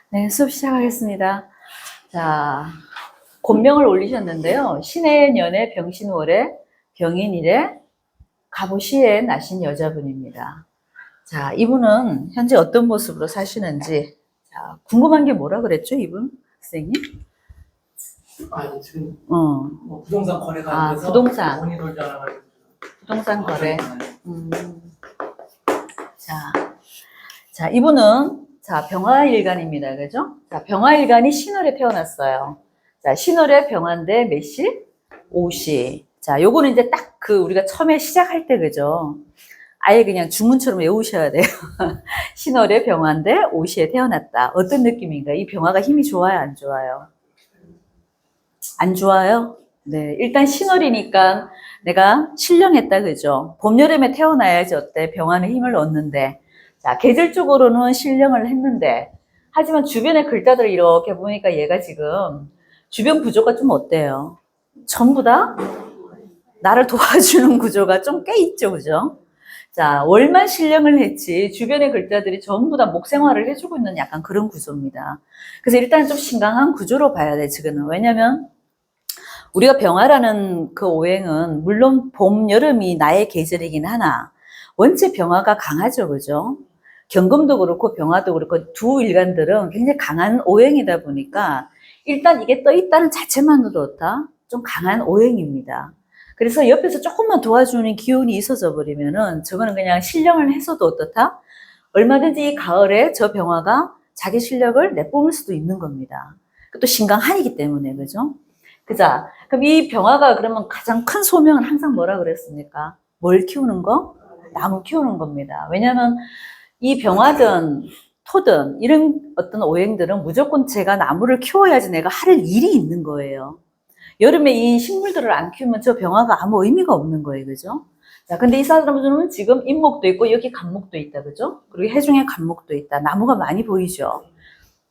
네, 수업 시작하겠습니다. 자, 곤명을 올리셨는데요. 신의 년에 병신월에 병인일에 갑오시에 나신 여자분입니다. 자, 이분은 현재 어떤 모습으로 사시는지, 자, 궁금한 게 뭐라 그랬죠, 이분? 선생님? 아니 지금 어, 뭐 부동산 거래가 안 돼서 부동산. 돈이 돌지 않아가지고 부동산 거래. 자, 자, 이분은, 자, 병화일간입니다. 그죠? 자, 병화일간이 신월에 태어났어요. 자, 신월에 병화인데 몇 시? 5시. 자, 요거는 이제 딱 우리가 처음에 시작할 때, 그죠? 아예 그냥 주문처럼 외우셔야 돼요. 신월에 병화인데 5시에 태어났다. 어떤 느낌인가? 이 병화가 힘이 좋아요? 안 좋아요? 안 좋아요? 네. 일단 신월이니까 내가 신령했다. 그죠? 봄, 여름에 태어나야지 어때? 병화는 힘을 얻는데. 자, 계절적으로는 신령을 했는데, 하지만 주변의 글자들을 이렇게 보니까 얘가 지금 주변 구조가 좀 어때요? 전부 다 나를 도와주는 구조가 좀 꽤 있죠, 그죠? 자, 월만 신령을 했지 주변의 글자들이 전부 다 목생활을 해주고 있는 약간 그런 구조입니다. 그래서 일단 좀 심각한 구조로 봐야 돼, 지금은. 왜냐면 우리가 병화라는 그 오행은 물론 봄, 여름이 나의 계절이긴 하나 원체 병화가 강하죠, 그죠? 경금도 그렇고 병화도 그렇고 두 일간들은 굉장히 강한 오행이다 보니까 일단 이게 떠 있다는 자체만으로 어떠? 좀 강한 오행입니다. 그래서 옆에서 조금만 도와주는 기운이 있어져 버리면은 저거는 그냥 신령을 해서도 어떻다? 얼마든지 이 가을에 저 병화가 자기 실력을 내뿜을 수도 있는 겁니다. 또 신강한이기 때문에, 그죠? 그자. 그럼 이 병화가 그러면 가장 큰 소명은 항상 뭐라 그랬습니까? 뭘 키우는 거? 나무 키우는 겁니다. 왜냐하면 이 병화든 토든 이런 어떤 오행들은 무조건 제가 나무를 키워야지 내가 할 일이 있는 거예요. 여름에 이 식물들을 안 키우면 저 병화가 아무 의미가 없는 거예요. 그죠? 자, 근데 이 사람들은 지금 인목도 있고 여기 간목도 있다. 그죠? 그리고 해중에 간목도 있다. 나무가 많이 보이죠?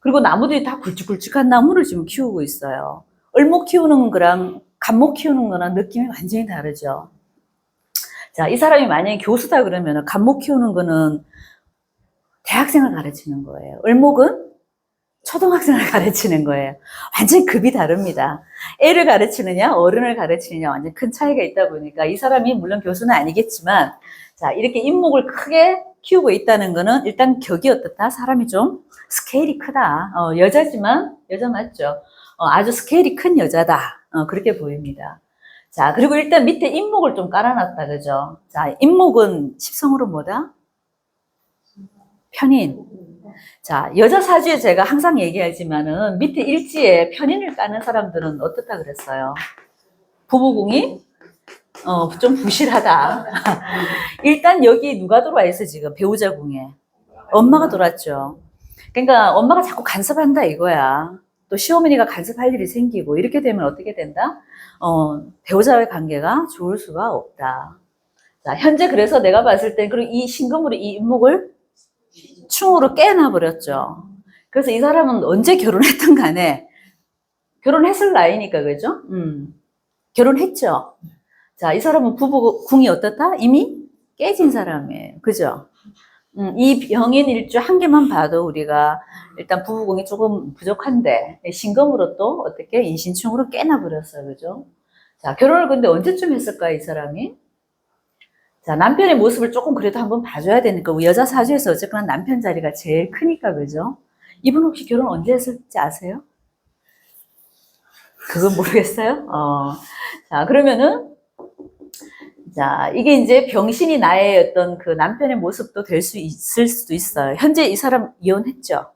그리고 나무들이 다 굵직굵직한 나무를 지금 키우고 있어요. 을목 키우는 거랑 간목 키우는 거랑 느낌이 완전히 다르죠. 자, 이 사람이 만약에 교수다 그러면 간목 키우는 거는 대학생을 가르치는 거예요. 을목은 초등학생을 가르치는 거예요. 완전히 급이 다릅니다. 애를 가르치느냐, 어른을 가르치느냐 완전 큰 차이가 있다 보니까 이 사람이 물론 교수는 아니겠지만, 자, 이렇게 인목을 크게 키우고 있다는 거는 일단 격이 어떻다? 사람이 좀 스케일이 크다. 여자지만, 여자 맞죠? 아주 스케일이 큰 여자다. 그렇게 보입니다. 자, 그리고 일단 밑에 인목을 좀 깔아놨다, 그죠? 자, 인목은 십성으로 뭐다? 편인. 자, 여자 사주에 제가 항상 얘기하지만은 밑에 일지에 편인을 까는 사람들은 어떻다 그랬어요? 부부궁이 좀 부실하다. 일단 여기 누가 들어와 있어 지금 배우자 궁에? 엄마가 들어왔죠. 그러니까 엄마가 자꾸 간섭한다 이거야. 또 시어머니가 간섭할 일이 생기고 이렇게 되면 어떻게 된다? 배우자와의 관계가 좋을 수가 없다. 자, 현재 그래서 내가 봤을 때 그리고 이 신금으로 이 인목을 충으로 깨놔버렸죠. 그래서 이 사람은 언제 결혼했든 간에 결혼했을 나이니까 그죠? 결혼했죠. 자, 이 사람은 부부궁이 어떻다? 이미 깨진 사람이에요. 그죠? 이 병인 일주 한 개만 봐도 우리가 일단 부부궁이 조금 부족한데 신금으로 또 어떻게 인신충으로 깨놔버렸어요. 그죠? 자, 결혼을 근데 언제쯤 했을까 이 사람이? 자, 남편의 모습을 조금 그래도 한번 봐줘야 되니까, 여자 사주에서 어쨌거나 남편 자리가 제일 크니까, 그죠? 이분 혹시 결혼 언제 했을지 아세요? 그건 모르겠어요? 자, 그러면은, 자, 이게 이제 병신이 나의 어떤 그 남편의 모습도 될 수 있을 수도 있어요. 현재 이 사람 이혼했죠?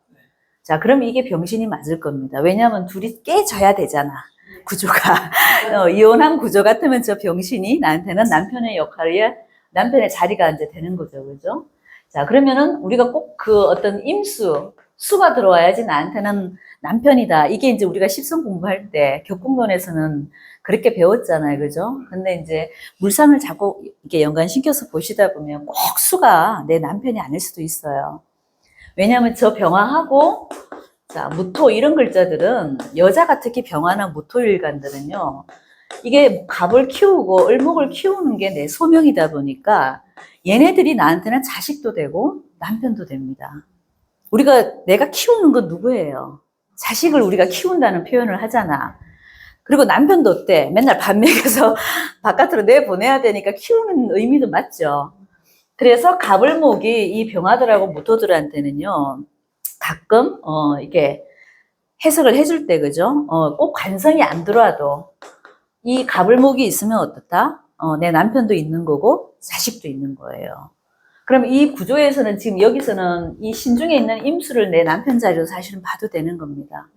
자, 그럼 이게 병신이 맞을 겁니다. 왜냐하면 둘이 깨져야 되잖아. 구조가. 이혼한 구조 같으면 저 병신이 나한테는 남편의 역할이 남편의 자리가 이제 되는 거죠. 그죠? 자, 그러면은 우리가 꼭 그 어떤 수가 들어와야지 나한테는 남편이다. 이게 이제 우리가 십성 공부할 때 격공론에서는 그렇게 배웠잖아요. 그죠? 근데 이제 물상을 자꾸 이렇게 연관시켜서 보시다 보면 꼭 수가 내 남편이 아닐 수도 있어요. 왜냐하면 저 병화하고 자, 무토 이런 글자들은 여자가 특히 병화나 무토일간들은요. 이게 갑을 키우고 을목을 키우는 게 내 소명이다 보니까 얘네들이 나한테는 자식도 되고 남편도 됩니다. 우리가 내가 키우는 건 누구예요? 자식을 우리가 키운다는 표현을 하잖아. 그리고 남편도 어때? 맨날 밥 먹여서 바깥으로 내보내야 되니까 키우는 의미도 맞죠. 그래서 가불목이 이 병아들하고 무토들한테는요, 가끔, 이게 해석을 해줄 때, 그죠? 꼭 관성이 안 들어와도 이 가불목이 있으면 어떻다? 내 남편도 있는 거고, 자식도 있는 거예요. 그럼 이 구조에서는 지금 여기서는 이 신중에 있는 임수를 내 남편 자리로 사실은 봐도 되는 겁니다.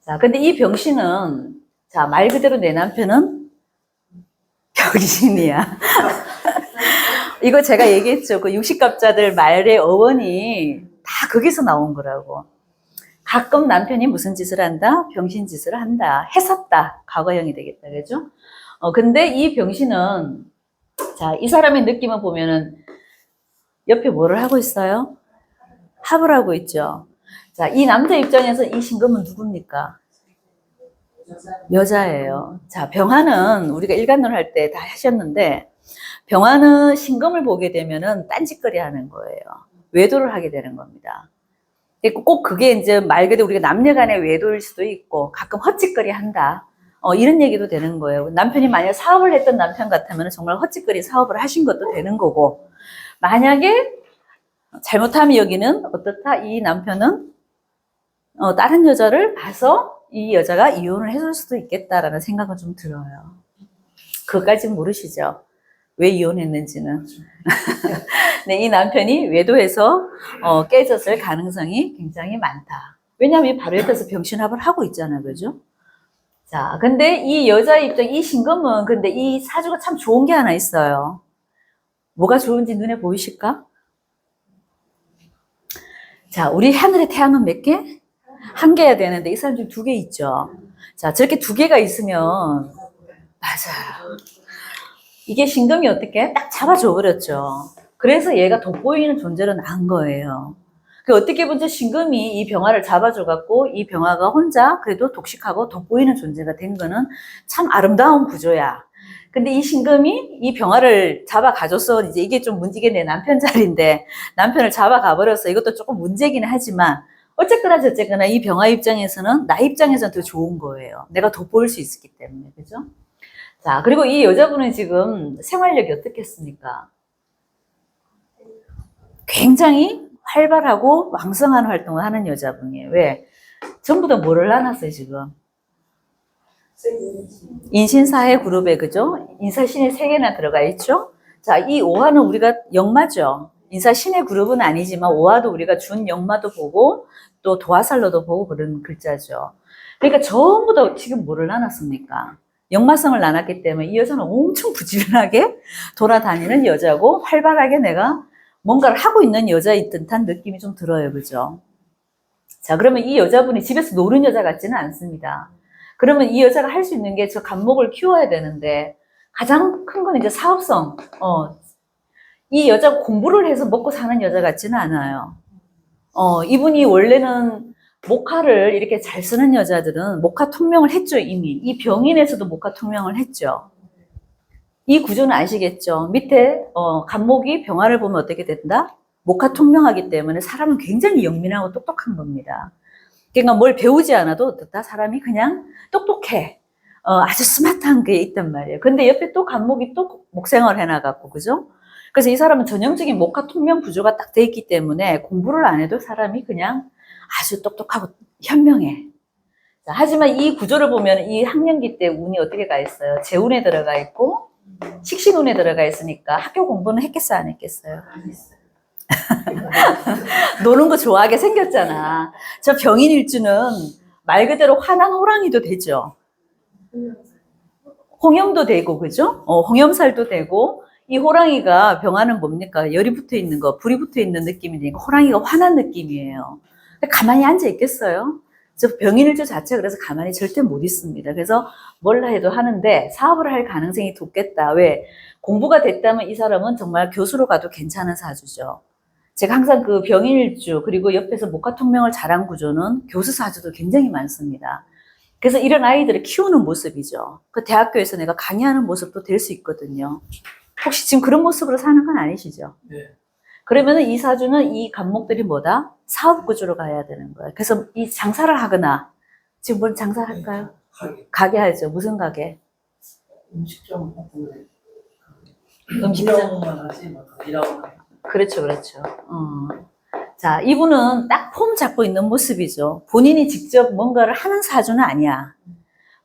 자, 근데 이 병신은, 자, 말 그대로 내 남편은 병신이야. 이거 제가 얘기했죠. 그 육식갑자들 말의 어원이 다 거기서 나온 거라고. 가끔 남편이 무슨 짓을 한다? 병신 짓을 한다. 했었다. 과거형이 되겠다. 그죠? 근데 이 병신은, 자, 이 사람의 느낌을 보면은 옆에 뭐를 하고 있어요? 합을 하고 있죠. 자, 이 남자 입장에서 이 신금은 누굽니까? 여자예요. 자, 병화는 우리가 일간론 할 때 다 하셨는데, 병화는 신금을 보게 되면은 딴짓거리 하는 거예요. 외도를 하게 되는 겁니다. 꼭 그게 이제 말 그대로 우리가 남녀 간의 외도일 수도 있고, 가끔 헛짓거리 한다. 이런 얘기도 되는 거예요. 남편이 만약 사업을 했던 남편 같으면 정말 헛짓거리 사업을 하신 것도 되는 거고, 만약에 잘못하면 여기는 어떻다? 이 남편은 다른 여자를 봐서 이 여자가 이혼을 해줄 수도 있겠다라는 생각은 좀 들어요. 그것까지는 모르시죠? 왜 이혼했는지는. 네, 이 남편이 외도해서 깨졌을 가능성이 굉장히 많다. 왜냐하면 바로 옆에서 병신합을 하고 있잖아요. 그죠? 자, 근데 이 여자 입장, 이 신금은 근데 이 사주가 참 좋은 게 하나 있어요. 뭐가 좋은지 눈에 보이실까? 자, 우리 하늘의 태양은 몇 개? 한 개야 되는데 이 사람 중에 2개 있죠. 자, 저렇게 2개가 있으면 맞아요. 이게 신금이 어떻게 딱 잡아줘 버렸죠. 그래서 얘가 돋보이는 존재로 나은 거예요. 그 어떻게 보면 신금이 이 병화를 잡아줘갖고 이 병화가 혼자 그래도 독식하고 돋보이는 존재가 된 거는 참 아름다운 구조야. 근데 이 신금이 이 병화를 잡아가줘서 이제 이게 좀 문제게 내 남편 자리인데 남편을 잡아가버려서 이것도 조금 문제기는 하지만 어쨌거나 저쨌거나 이 병화 입장에서는 나 입장에서는 더 좋은 거예요. 내가 돋보일 수 있었기 때문에. 그죠? 자, 그리고 이 여자분은 지금 생활력이 어떻겠습니까? 굉장히 활발하고 왕성한 활동을 하는 여자분이에요. 왜? 전부 다 뭐를 나눴어요, 지금? 인신사회 그룹에, 그죠? 인사신의 3개나 들어가 있죠? 자, 이 오화는 우리가 역마죠. 인사신의 그룹은 아니지만 오화도 우리가 준 역마도 보고 또 도화살로도 보고 그런 글자죠. 그러니까 전부 다 지금 뭐를 나눴습니까? 역마성을 나눴기 때문에 이 여자는 엄청 부지런하게 돌아다니는 여자고 활발하게 내가 뭔가를 하고 있는 여자인 듯한 느낌이 좀 들어요. 그죠? 자, 그러면 이 여자분이 집에서 노는 여자 같지는 않습니다. 그러면 이 여자가 할 수 있는 게 저 간목을 키워야 되는데 가장 큰 건 이제 사업성. 이 여자가 공부를 해서 먹고 사는 여자 같지는 않아요. 이분이 원래는 목화를 이렇게 잘 쓰는 여자들은 목화 통명을 했죠, 이미. 이 병인에서도 목화 통명을 했죠. 이 구조는 아시겠죠? 밑에 간목이 병화를 보면 어떻게 된다? 목화 통명하기 때문에 사람은 굉장히 영민하고 똑똑한 겁니다. 그러니까 뭘 배우지 않아도 어떻다? 사람이 그냥 똑똑해. 아주 스마트한 게 있단 말이에요. 근데 옆에 또 간목이 또 목생활 해나갔고, 그죠? 그래서 이 사람은 전형적인 목화 통명 구조가 딱 돼 있기 때문에 공부를 안 해도 사람이 그냥 아주 똑똑하고 현명해. 자, 하지만 이 구조를 보면 이 학년기 때 운이 어떻게 가 있어요? 재운에 들어가 있고 식신운에 들어가 있으니까 학교 공부는 했겠어요, 안 했겠어요? 안 했어요. 노는 거 좋아하게 생겼잖아. 저 병인일주는 말 그대로 화난 호랑이도 되죠. 홍염도 되고, 그죠? 홍염살도 되고, 이 호랑이가 병화는 뭡니까? 열이 붙어 있는 거, 불이 붙어 있는 느낌이니까 호랑이가 화난 느낌이에요. 가만히 앉아 있겠어요? 저 병인일주 자체가 그래서 가만히 절대 못 있습니다. 그래서 뭘 해도 하는데 사업을 할 가능성이 높겠다. 왜? 공부가 됐다면 이 사람은 정말 교수로 가도 괜찮은 사주죠. 제가 항상 그 병인일주 그리고 옆에서 목화통명을 잘한 구조는 교수 사주도 굉장히 많습니다. 그래서 이런 아이들을 키우는 모습이죠. 그 대학교에서 내가 강의하는 모습도 될 수 있거든요. 혹시 지금 그런 모습으로 사는 건 아니시죠? 네. 그러면은 이 사주는 이 간목들이 뭐다? 사업 구조로 가야 되는 거예요. 그래서 이 장사를 하거나, 지금 뭔 장사를 할까요? 가게. 가게 하죠. 무슨 가게? 음식점 같은 데. 음식점. 운영만 하지, 막 일하고 가요. 그렇죠, 그렇죠. 자, 이분은 딱 폼 잡고 있는 모습이죠. 본인이 직접 뭔가를 하는 사주는 아니야.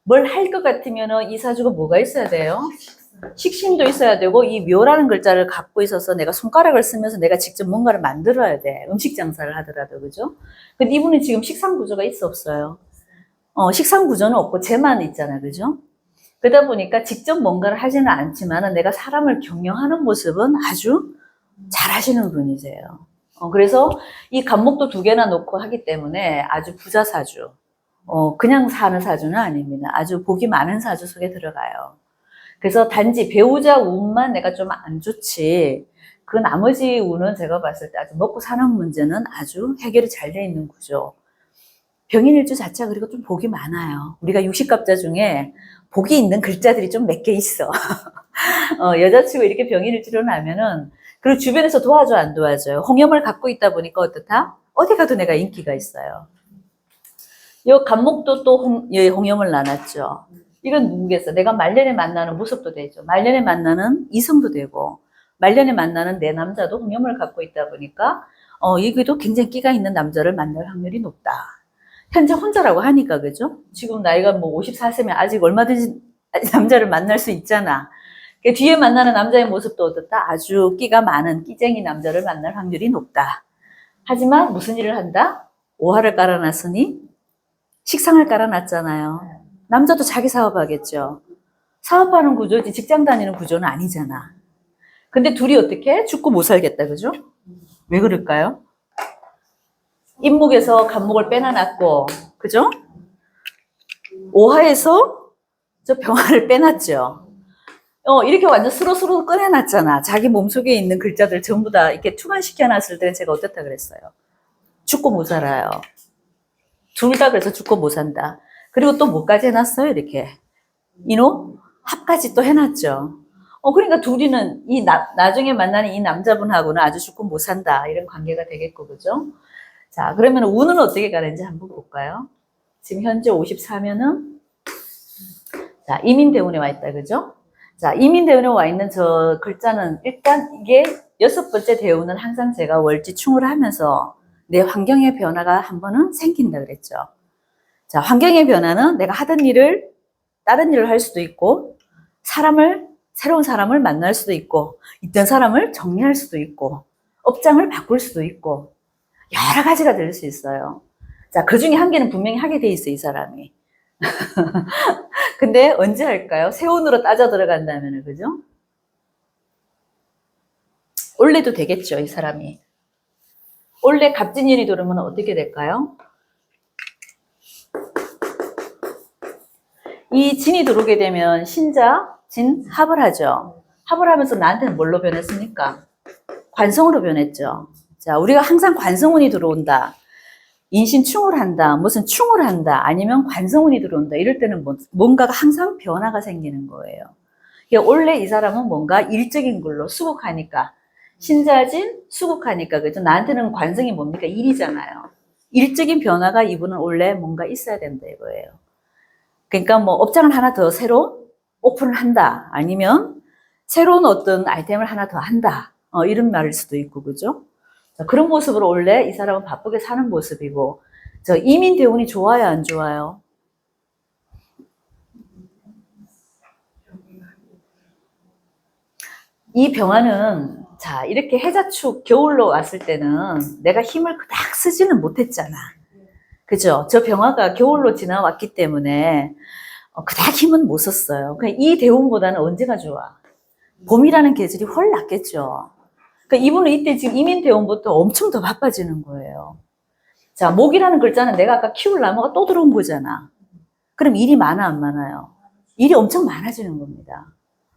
뭘 할 것 같으면은 이 사주가 뭐가 있어야 돼요? 식신도 있어야 되고, 이 묘라는 글자를 갖고 있어서 내가 손가락을 쓰면서 내가 직접 뭔가를 만들어야 돼. 음식 장사를 하더라도, 그죠? 근데 이분은 지금 식상 구조가 있어, 없어요? 식상 구조는 없고, 재만 있잖아, 그죠? 그러다 보니까 직접 뭔가를 하지는 않지만 내가 사람을 경영하는 모습은 아주 잘 하시는 분이세요. 그래서 이 간목도 2개나 놓고 하기 때문에 아주 부자 사주. 그냥 사는 사주는 아닙니다. 아주 복이 많은 사주 속에 들어가요. 그래서 단지 배우자 운만 내가 좀 안 좋지, 그 나머지 운은 제가 봤을 때 아주 먹고 사는 문제는 아주 해결이 잘 돼 있는 구조. 병인일주 자체가 그리고 좀 복이 많아요. 우리가 60갑자 중에 복이 있는 글자들이 좀 몇 개 있어. 여자치고 이렇게 병인일주로 나면은, 그리고 주변에서 도와줘, 안 도와줘요? 홍염을 갖고 있다 보니까 어떻다? 어디 가도 내가 인기가 있어요. 요 간목도 또 홍염을 나눴죠. 이건 누구겠어? 내가 말년에 만나는 모습도 되죠. 말년에 만나는 이성도 되고, 말년에 만나는 내 남자도 홍염을 갖고 있다 보니까, 여기도 굉장히 끼가 있는 남자를 만날 확률이 높다. 현재 혼자라고 하니까, 그죠? 지금 나이가 뭐 54세면 아직 얼마든지 남자를 만날 수 있잖아. 뒤에 만나는 남자의 모습도 어떻다? 아주 끼가 많은 끼쟁이 남자를 만날 확률이 높다. 하지만 무슨 일을 한다? 오화를 깔아놨으니 식상을 깔아놨잖아요. 남자도 자기 사업하겠죠. 사업하는 구조지 직장 다니는 구조는 아니잖아. 근데 둘이 어떻게? 죽고 못 살겠다, 그죠? 왜 그럴까요? 인목에서 간목을 빼놔놨고, 그죠? 오화에서 저 병화를 빼놨죠. 이렇게 완전 스로스로 꺼내놨잖아. 자기 몸속에 있는 글자들 전부 다 이렇게 투관시켜놨을 때는 제가 어떻다 그랬어요? 죽고 못 살아요. 둘 다 그래서 죽고 못 산다. 그리고 또 뭐까지 해놨어요? 이렇게. 합까지 또 해놨죠. 그러니까 둘이는 나중에 만나는 이 남자분하고는 아주 죽고 못 산다. 이런 관계가 되겠고, 그죠? 자, 그러면 운은 어떻게 가는지 한번 볼까요? 지금 현재 54면은, 자, 이민대운에 와 있다, 그죠? 자, 이민대운에 와 있는 저 글자는 일단 이게 6번째 대운은 항상 제가 월지충을 하면서 내 환경의 변화가 한 번은 생긴다 그랬죠. 자, 환경의 변화는 내가 하던 일을, 다른 일을 할 수도 있고, 새로운 사람을 만날 수도 있고, 있던 사람을 정리할 수도 있고, 업장을 바꿀 수도 있고, 여러 가지가 될 수 있어요. 자, 그 중에 한 개는 분명히 하게 돼 있어, 이 사람이. 근데 언제 할까요? 세운으로 따져 들어간다면, 그죠? 올해도 되겠죠, 이 사람이. 올해 갑진일이 들어오면 어떻게 될까요? 이 진이 들어오게 되면 신자, 진, 합을 하죠. 합을 하면서 나한테는 뭘로 변했습니까? 관성으로 변했죠. 자, 우리가 항상 관성운이 들어온다. 인신충을 한다. 무슨 충을 한다. 아니면 관성운이 들어온다. 이럴 때는 뭔가가 항상 변화가 생기는 거예요. 원래 이 사람은 뭔가 일적인 걸로 수국하니까. 신자진, 수국하니까. 그죠? 나한테는 관성이 뭡니까? 일이잖아요. 일적인 변화가 이분은 원래 뭔가 있어야 된다 이거예요. 그러니까 뭐 업장을 하나 더 새로 오픈을 한다. 아니면 새로운 어떤 아이템을 하나 더 한다. 이런 말일 수도 있고, 그죠? 자, 그런 모습으로 원래 이 사람은 바쁘게 사는 모습이고, 저 이민 대운이 좋아요, 안 좋아요? 이 병화는, 자, 이렇게 해자축 겨울로 왔을 때는 내가 힘을 그닥 쓰지는 못했잖아. 그죠? 저 병화가 겨울로 지나왔기 때문에 그닥 힘은 못 썼어요. 그러니까 이 대운보다는 언제가 좋아? 봄이라는 계절이 훨 낫겠죠. 그러니까 이분은 이때 지금 이민 대운부터 엄청 더 바빠지는 거예요. 자, 목이라는 글자는 내가 아까 키울 나무가 또 들어온 거잖아. 그럼 일이 많아, 안 많아요? 일이 엄청 많아지는 겁니다.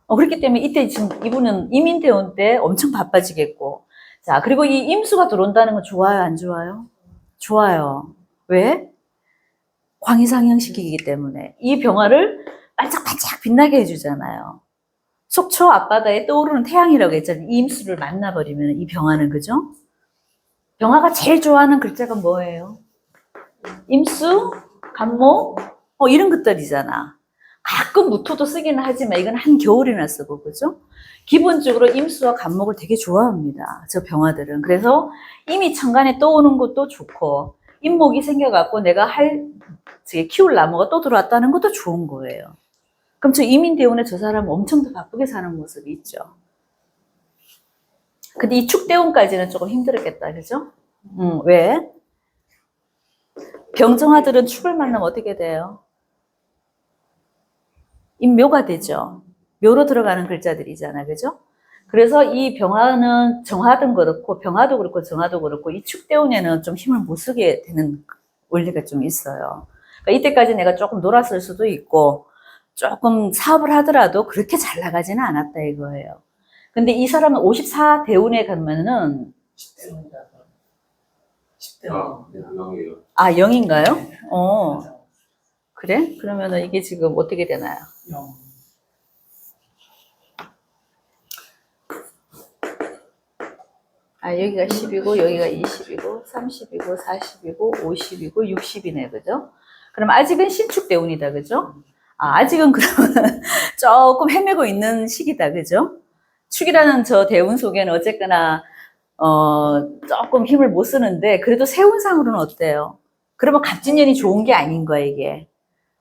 그렇기 때문에 이때 지금 이분은 이민 대운 때 엄청 바빠지겠고. 자, 그리고 이 임수가 들어온다는 건 좋아요, 안 좋아요? 좋아요. 왜? 광이상향시키기 때문에 이 병화를 반짝반짝 빛나게 해주잖아요. 속초 앞바다에 떠오르는 태양이라고 했잖아요. 이 임수를 만나버리면 이 병화는, 그죠? 병화가 제일 좋아하는 글자가 뭐예요? 임수, 간목, 이런 것들이잖아. 가끔 무토도 쓰기는 하지만 이건 한겨울이나 쓰고, 그죠? 기본적으로 임수와 간목을 되게 좋아합니다. 저 병화들은. 그래서 이미 천간에 떠오는 것도 좋고, 임목이 생겨갖고 내가 키울 나무가 또 들어왔다는 것도 좋은 거예요. 그럼 저 이민대운에 저 사람은 엄청 더 바쁘게 사는 모습이 있죠. 근데 이 축대운까지는 조금 힘들었겠다, 그죠? 왜? 병정화들은 축을 만나면 어떻게 돼요? 임묘가 되죠. 묘로 들어가는 글자들이잖아, 그죠? 그래서 이 병화는 정화도 그렇고, 병화도 그렇고, 정화도 그렇고, 이 축대운에는 좀 힘을 못 쓰게 되는 원리가 좀 있어요. 그러니까 이때까지 내가 조금 놀았을 수도 있고, 조금 사업을 하더라도 그렇게 잘 나가지는 않았다 이거예요. 근데 이 사람은 54대운에 가면은 10대원이라서 10대원. 영이에요. 아, 0인가요? 그래? 그러면은 이게 지금 어떻게 되나요? 0. 아, 여기가 10이고, 여기가 20이고, 30이고, 40이고, 50이고, 60이네, 그죠? 그럼 아직은 신축대운이다, 그죠? 아직은 그러면 조금 헤매고 있는 시기다, 그죠? 축이라는 저 대운 속에는 어쨌거나, 조금 힘을 못 쓰는데, 그래도 세운상으로는 어때요? 그러면 갑진년이 좋은 게 아닌 거야, 이게.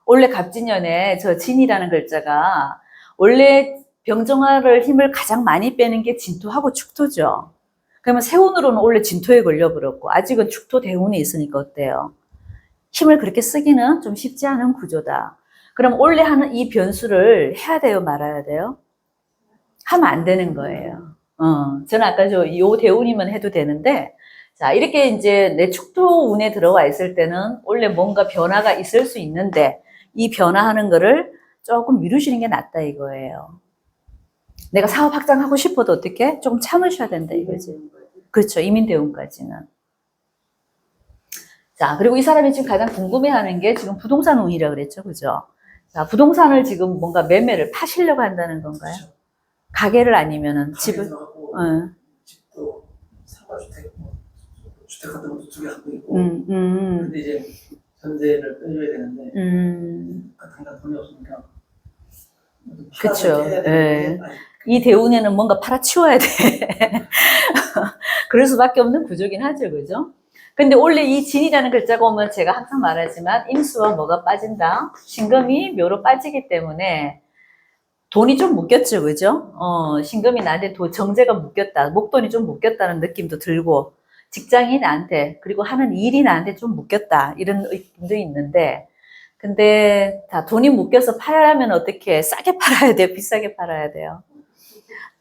원래 갑진년에 저 진이라는 글자가, 원래 병정화를 힘을 가장 많이 빼는 게 진토하고 축토죠. 그러면 세운으로는 원래 진토에 걸려버렸고, 아직은 축토 대운이 있으니까 어때요? 힘을 그렇게 쓰기는 좀 쉽지 않은 구조다. 그럼 원래 하는 이 변수를 해야 돼요, 말아야 돼요? 하면 안 되는 거예요. 저는 아까 요 대운이면 해도 되는데, 자, 이렇게 이제 내 축토 운에 들어가 있을 때는 원래 뭔가 변화가 있을 수 있는데, 이 변화하는 거를 조금 미루시는 게 낫다 이거예요. 내가 사업 확장하고 싶어도 어떻게? 조금 참으셔야 된다 이거지. 그렇죠. 이민대운까지는. 자, 그리고 이 사람이 지금 가장 궁금해하는 게 지금 부동산 운이라고 그랬죠. 그죠? 자, 부동산을 지금 뭔가 매매를 파시려고 한다는 건가요? 그렇죠. 가게를 아니면은 집을, 가게도 하고, 응. 집도 상가주택, 주택 같은 것도 2개 갖고 있고. 근데 이제 전세를 빼줘야 되는데, 당장 돈이 없으니까. 그쵸. 예. 이 대운에는 뭔가 팔아치워야 돼. 그럴 수밖에 없는 구조긴 하죠, 그죠? 근데 원래 이 진이라는 글자가 오면 제가 항상 말하지만 임수와 뭐가 빠진다? 신금이 묘로 빠지기 때문에 돈이 좀 묶였죠, 그죠? 신금이 나한테 정제가 묶였다. 목돈이 좀 묶였다는 느낌도 들고, 직장이 나한테, 그리고 하는 일이 나한테 좀 묶였다. 이런 느낌도 있는데, 근데 다 돈이 묶여서 팔려면 어떻게 싸게 팔아야 돼요? 비싸게 팔아야 돼요?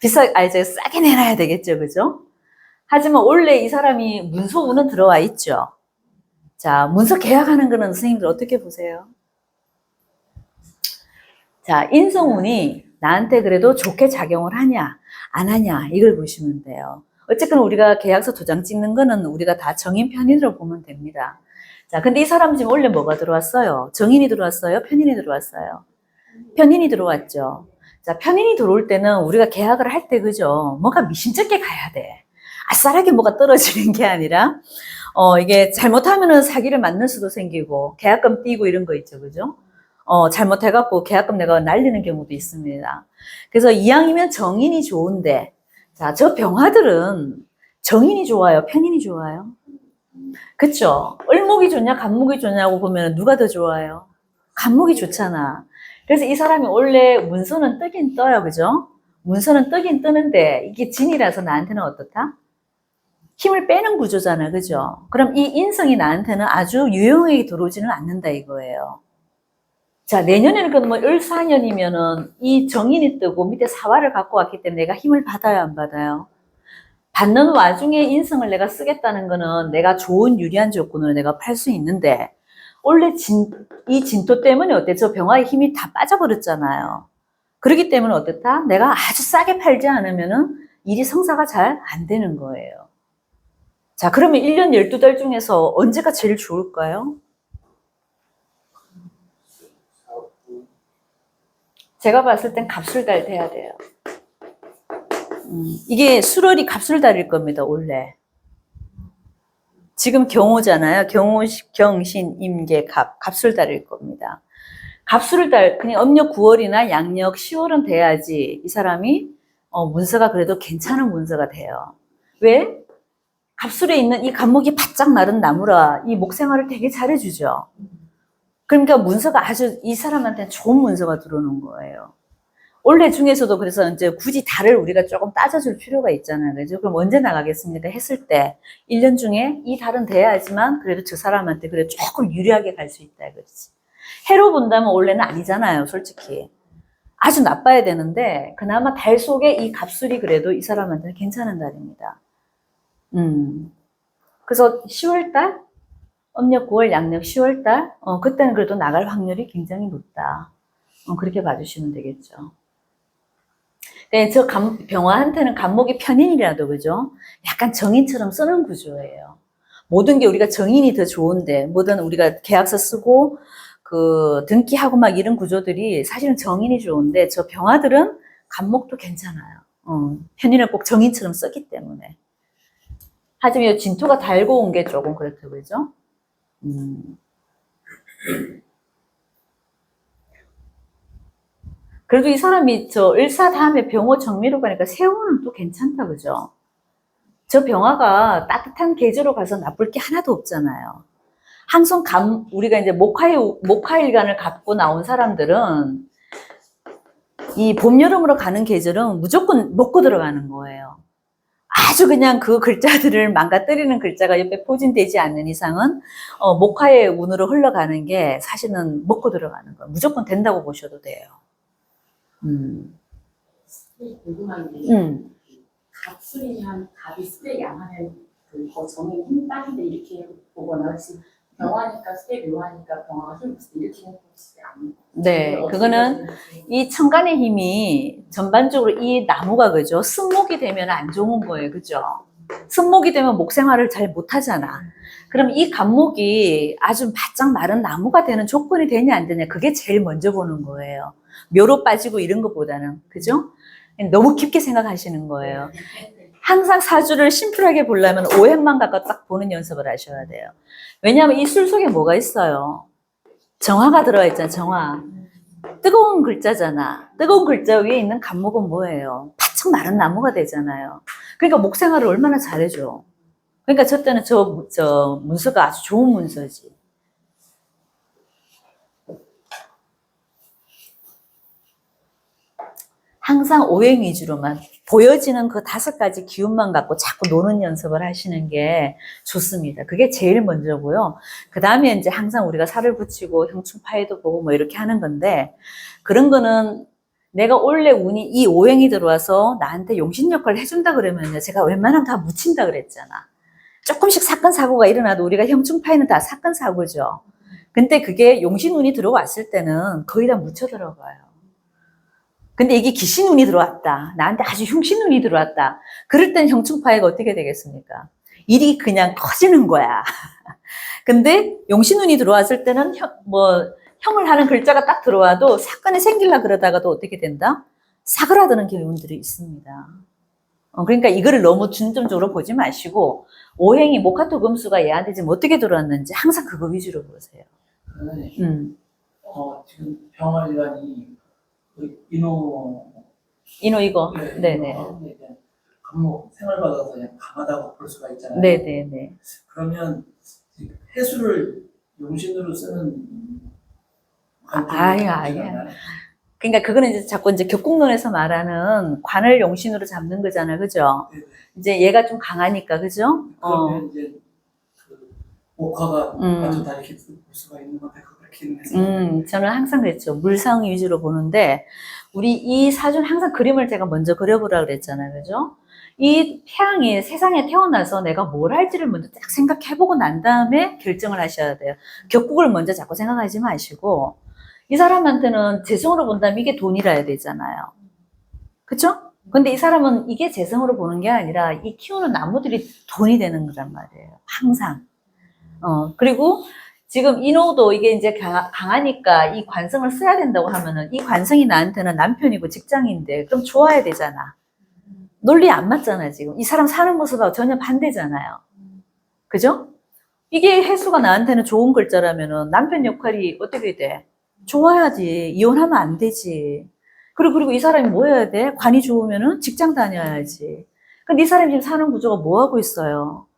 이제 싸게 내놔야 되겠죠, 그죠? 하지만 원래 이 사람이 문서운은 들어와 있죠. 자, 문서 계약하는 거는 선생님들 어떻게 보세요? 자, 인성운이 나한테 그래도 좋게 작용을 하냐, 안 하냐, 이걸 보시면 돼요. 어쨌든 우리가 계약서 도장 찍는 거는 우리가 다 정인, 편인으로 보면 됩니다. 자, 근데 이 사람 지금 원래 뭐가 들어왔어요? 정인이 들어왔어요? 편인이 들어왔어요? 편인이 들어왔죠. 자, 편인이 들어올 때는 우리가 계약을 할 때, 그죠? 뭔가 미심쩍게 가야 돼. 아싸하게 뭐가 떨어지는 게 아니라, 이게 잘못하면은 사기를 맞는 수도 생기고, 계약금 띄고 이런 거 있죠, 그죠? 잘못해갖고 계약금 내가 날리는 경우도 있습니다. 그래서 이왕이면 정인이 좋은데, 자, 저 병화들은 정인이 좋아요? 편인이 좋아요? 그쵸? 을목이 좋냐, 간목이 좋냐고 보면 누가 더 좋아요? 간목이 좋잖아. 그래서 이 사람이 원래 문서는 뜨긴 떠요, 그죠? 문서는 뜨긴 뜨는데, 이게 진이라서 나한테는 어떻다? 힘을 빼는 구조잖아, 그죠? 그럼 이 인성이 나한테는 아주 유용하게 들어오지는 않는다, 이거예요. 자, 내년에는 그럼 을사년이면은 이 정인이 뜨고 밑에 사화를 갖고 왔기 때문에 내가 힘을 받아요, 안 받아요? 받는 와중에 인성을 내가 쓰겠다는 거는 내가 좋은 유리한 조건으로 내가 팔 수 있는데, 원래 이 진토 때문에 어때? 저 병화의 힘이 다 빠져버렸잖아요. 그렇기 때문에 어떻다? 내가 아주 싸게 팔지 않으면은 일이 성사가 잘 안 되는 거예요. 자, 그러면 1년 12달 중에서 언제가 제일 좋을까요? 제가 봤을 땐 갑술달 돼야 돼요. 이게 수월이 갑술달일 겁니다, 원래. 지금 경호잖아요. 경호, 경신, 임계, 갑술달일 겁니다. 갑술달, 그냥 음력 9월이나 양력 10월은 돼야지 이 사람이 문서가 그래도 괜찮은 문서가 돼요. 왜? 갑술에 있는 이 갑목이 바짝 마른 나무라 이 목생활을 되게 잘해주죠. 그러니까 문서가 아주 이 사람한테는 좋은 문서가 들어오는 거예요. 올해 중에서도 그래서 이제 굳이 달을 우리가 조금 따져줄 필요가 있잖아요. 그죠? 그럼 언제 나가겠습니까? 했을 때 1년 중에 이 달은 돼야지만 그래도 저 사람한테 그래 조금 유리하게 갈 수 있다. 그렇지. 해로 본다면 원래는 아니잖아요. 솔직히. 아주 나빠야 되는데 그나마 달 속에 이 갑술이 그래도 이 사람한테는 괜찮은 달입니다. 그래서 10월달? 음력 9월, 양력 10월달? 그때는 그래도 나갈 확률이 굉장히 높다. 그렇게 봐주시면 되겠죠. 네, 저 병화한테는 간목이 편인이라도, 그죠? 약간 정인처럼 쓰는 구조예요. 모든 게 우리가 정인이 더 좋은데, 뭐든 우리가 계약서 쓰고, 등기하고 막 이런 구조들이 사실은 정인이 좋은데, 저 병화들은 간목도 괜찮아요. 편인을 꼭 정인처럼 썼기 때문에. 하지만 이 진토가 달고 온 게 조금 그렇죠, 그죠? 그래도 이 사람이 저 을사 다음에 병호 정미로 가니까 세호는 또 괜찮다, 그죠? 저 병화가 따뜻한 계절로 가서 나쁠 게 하나도 없잖아요. 항상 우리가 이제 목화일간을 갖고 나온 사람들은 이 봄, 여름으로 가는 계절은 무조건 먹고 들어가는 거예요. 아주 그냥 그 글자들을 망가뜨리는 글자가 옆에 포진되지 않는 이상은 목화의 운으로 흘러가는 게 사실은 먹고 들어가는 거예요. 무조건 된다고 보셔도 돼요. 궁금한 게 갑술이면 갑이 술에 양하면 더 정에 힘 빠진데 이렇게 보거나 지금 병화니까 술에 묘하니까 병화가 힘 없을 때 이렇게 해보지 않는 네, 그거는 이 천간의 힘이 전반적으로 이 나무가 그죠? 승목이 되면 안 좋은 거예요, 그죠? 승목이 되면 목생활을 잘 못하잖아. 그럼 이 갑목이 아주 바짝 마른 나무가 되는 조건이 되냐 안 되냐 그게 제일 먼저 보는 거예요. 묘로 빠지고 이런 것보다는, 그죠? 너무 깊게 생각하시는 거예요. 항상 사주를 심플하게 보려면 오행만 갖고 딱 보는 연습을 하셔야 돼요. 왜냐하면 이 술 속에 뭐가 있어요? 정화가 들어가 있잖아, 정화. 뜨거운 글자잖아. 뜨거운 글자 위에 있는 갑목은 뭐예요? 바짝 마른 나무가 되잖아요. 그러니까 목생활을 얼마나 잘해줘. 그러니까 저 때는 저 문서가 아주 좋은 문서지. 항상 오행 위주로만 보여지는 그 5가지 기운만 갖고 자꾸 노는 연습을 하시는 게 좋습니다. 그게 제일 먼저고요. 그 다음에 이제 항상 우리가 살을 붙이고 형충파해도 보고 뭐 이렇게 하는 건데 그런 거는 내가 원래 운이 이 오행이 들어와서 나한테 용신 역할을 해준다 그러면요. 제가 웬만하면 다 묻힌다 그랬잖아. 조금씩 사건 사고가 일어나도 우리가 형충파에는 다 사건 사고죠. 근데 그게 용신 운이 들어왔을 때는 거의 다 묻혀 들어가요. 근데 이게 기신운이 들어왔다. 나한테 아주 흉신운이 들어왔다. 그럴 땐 형충파해가 어떻게 되겠습니까? 일이 그냥 커지는 거야. 근데 용신운이 들어왔을 때는 형을 하는 글자가 딱 들어와도 사건이 생길라 그러다가도 어떻게 된다? 사그라드는 기운들이 있습니다. 그러니까 이거를 너무 중점적으로 보지 마시고 오행이 목화토 금수가 얘한테 지금 어떻게 들어왔는지 항상 그거 위주로 보세요. 지금 병화일간이 인호 이거. 네네. 간목 생활받아서 그냥 강하다고 볼 수가 있잖아요. 네네네. 그러면 해수를 용신으로 쓰는 아니야. 그러니까 그거는 이제 자꾸 이제 격국론에서 말하는 관을 용신으로 잡는 거잖아요, 그죠? 네네. 이제 얘가 좀 강하니까, 그죠? 그러면 이제 목화가 완전 다 이렇게 볼 수가 있는 건데 그렇게 해서. 저는 항상 그랬죠. 물상 위주로 보는데 우리 이 사주는 항상 그림을 제가 먼저 그려보라 그랬잖아요, 그죠? 이 태양이 세상에 태어나서 내가 뭘 할지를 먼저 딱 생각해보고 난 다음에 결정을 하셔야 돼요. 격국을 먼저 자꾸 생각하지 마시고 이 사람한테는 재성으로 본다면 이게 돈이라 해야 되잖아요. 그쵸? 근데 이 사람은 이게 재성으로 보는 게 아니라 이 키우는 나무들이 돈이 되는 거란 말이에요. 항상. 그리고 지금 인호도 이게 이제 강하니까 이 관성을 써야 된다고 하면은 이 관성이 나한테는 남편이고 직장인데 그럼 좋아야 되잖아. 논리 안 맞잖아, 지금. 이 사람 사는 모습하고 전혀 반대잖아요. 그죠? 이게 해수가 나한테는 좋은 글자라면은 남편 역할이 어떻게 돼? 좋아야지. 이혼하면 안 되지. 그리고 이 사람이 뭐 해야 돼? 관이 좋으면은 직장 다녀야지. 근데 이 사람이 지금 사는 구조가 뭐 하고 있어요?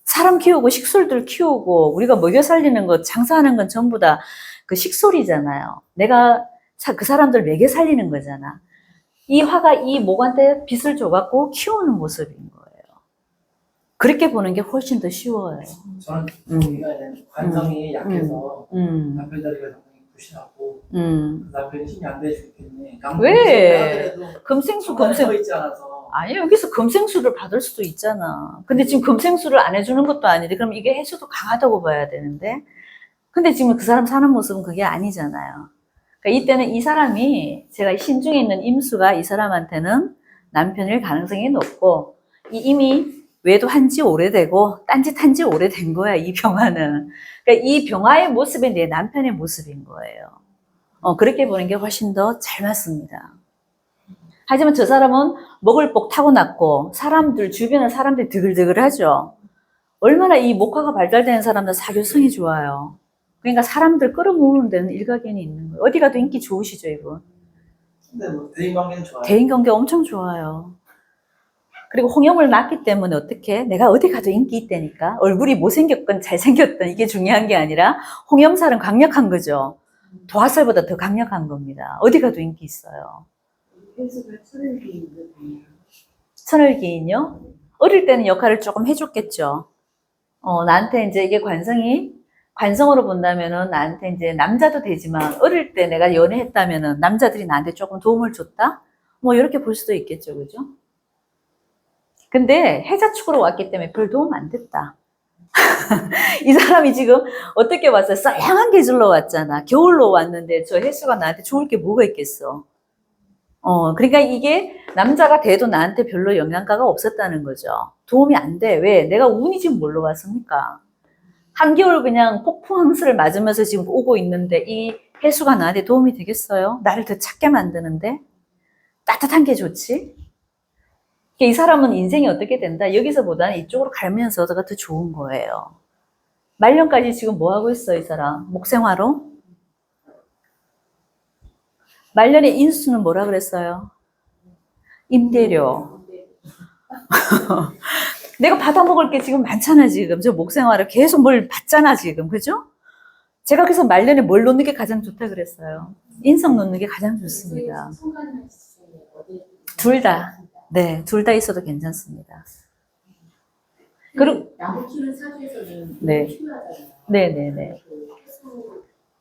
사람 키우고 식솔들 키우고 우리가 먹여 살리는 것, 장사하는 건 전부 다 그 식솔이잖아요. 내가 그 사람들 먹여 살리는 거잖아. 이 화가 이 목한테 빚을 줘갖고 키우는 모습인 거예요. 그렇게 보는 게 훨씬 더 쉬워요. 저는 관성이 약해서 남편 자리가 상당히 부실하고 남편이 힘이 안 돼주기 때문에 왜? 금생수 서 있지 않아서 아니 여기서 금생수를 받을 수도 있잖아. 근데 지금 금생수를 안 해주는 것도 아닌데 그럼 이게 해수도 강하다고 봐야 되는데 근데 지금 그 사람 사는 모습은 그게 아니잖아요. 그러니까 이때는 이 사람이 제가 신중에 있는 임수가 이 사람한테는 남편일 가능성이 높고 이미 외도한 지 오래되고 딴짓한 지 오래된 거야, 이 병화는. 그러니까 이 병화의 모습이 내 남편의 모습인 거예요. 그렇게 보는 게 훨씬 더 잘 맞습니다. 하지만 저 사람은 먹을 복 타고났고 사람들 주변에 사람들이 드글드글하죠. 얼마나 이 목화가 발달되는 사람들 사교성이 좋아요. 그러니까 사람들 끌어모으는 데는 일가견이 있는 거예요. 어디 가도 인기 좋으시죠, 이분? 근데 뭐 대인관계는 좋아요. 대인관계 엄청 좋아요. 그리고 홍염을 낳기 때문에 어떻게 내가 어디 가도 인기 있다니까 얼굴이 못생겼건 잘생겼건 이게 중요한 게 아니라 홍염살은 강력한 거죠. 도화살보다 더 강력한 겁니다. 어디 가도 인기 있어요. 해수가 천을기인데 천을기인요? 어릴 때는 역할을 조금 해줬겠죠. 나한테 이제 이게 관성으로 본다면은 나한테 이제 남자도 되지만 어릴 때 내가 연애했다면은 남자들이 나한테 조금 도움을 줬다? 뭐 이렇게 볼 수도 있겠죠, 그죠? 근데 해자축으로 왔기 때문에 별 도움 안 됐다. 이 사람이 지금 어떻게 왔어요? 썰렁한 계절로 왔잖아. 겨울로 왔는데 저 해수가 나한테 좋을 게 뭐가 있겠어. 그러니까 이게 남자가 돼도 나한테 별로 영향가가 없었다는 거죠. 도움이 안 돼. 왜? 내가 운이 지금 뭘로 왔습니까? 한겨울 그냥 폭풍 항수를 맞으면서 지금 오고 있는데 이 해수가 나한테 도움이 되겠어요? 나를 더 찾게 만드는데? 따뜻한 게 좋지? 이 사람은 인생이 어떻게 된다? 여기서보다는 이쪽으로 가면서가 더 좋은 거예요. 말년까지 지금 뭐 하고 있어, 이 사람? 목생화로? 말년의 인수는 뭐라 그랬어요? 임대료. 내가 받아먹을 게 지금 많잖아, 지금. 저 목생화를 계속 뭘 받잖아, 지금. 그죠? 제가 그래서 말년에 뭘 놓는 게 가장 좋다 그랬어요. 인성 놓는 게 가장 좋습니다. 둘 다. 네, 둘 다 있어도 괜찮습니다. 그리고 나무 키우는 사주에서는 네. 필요하잖아요. 네네네.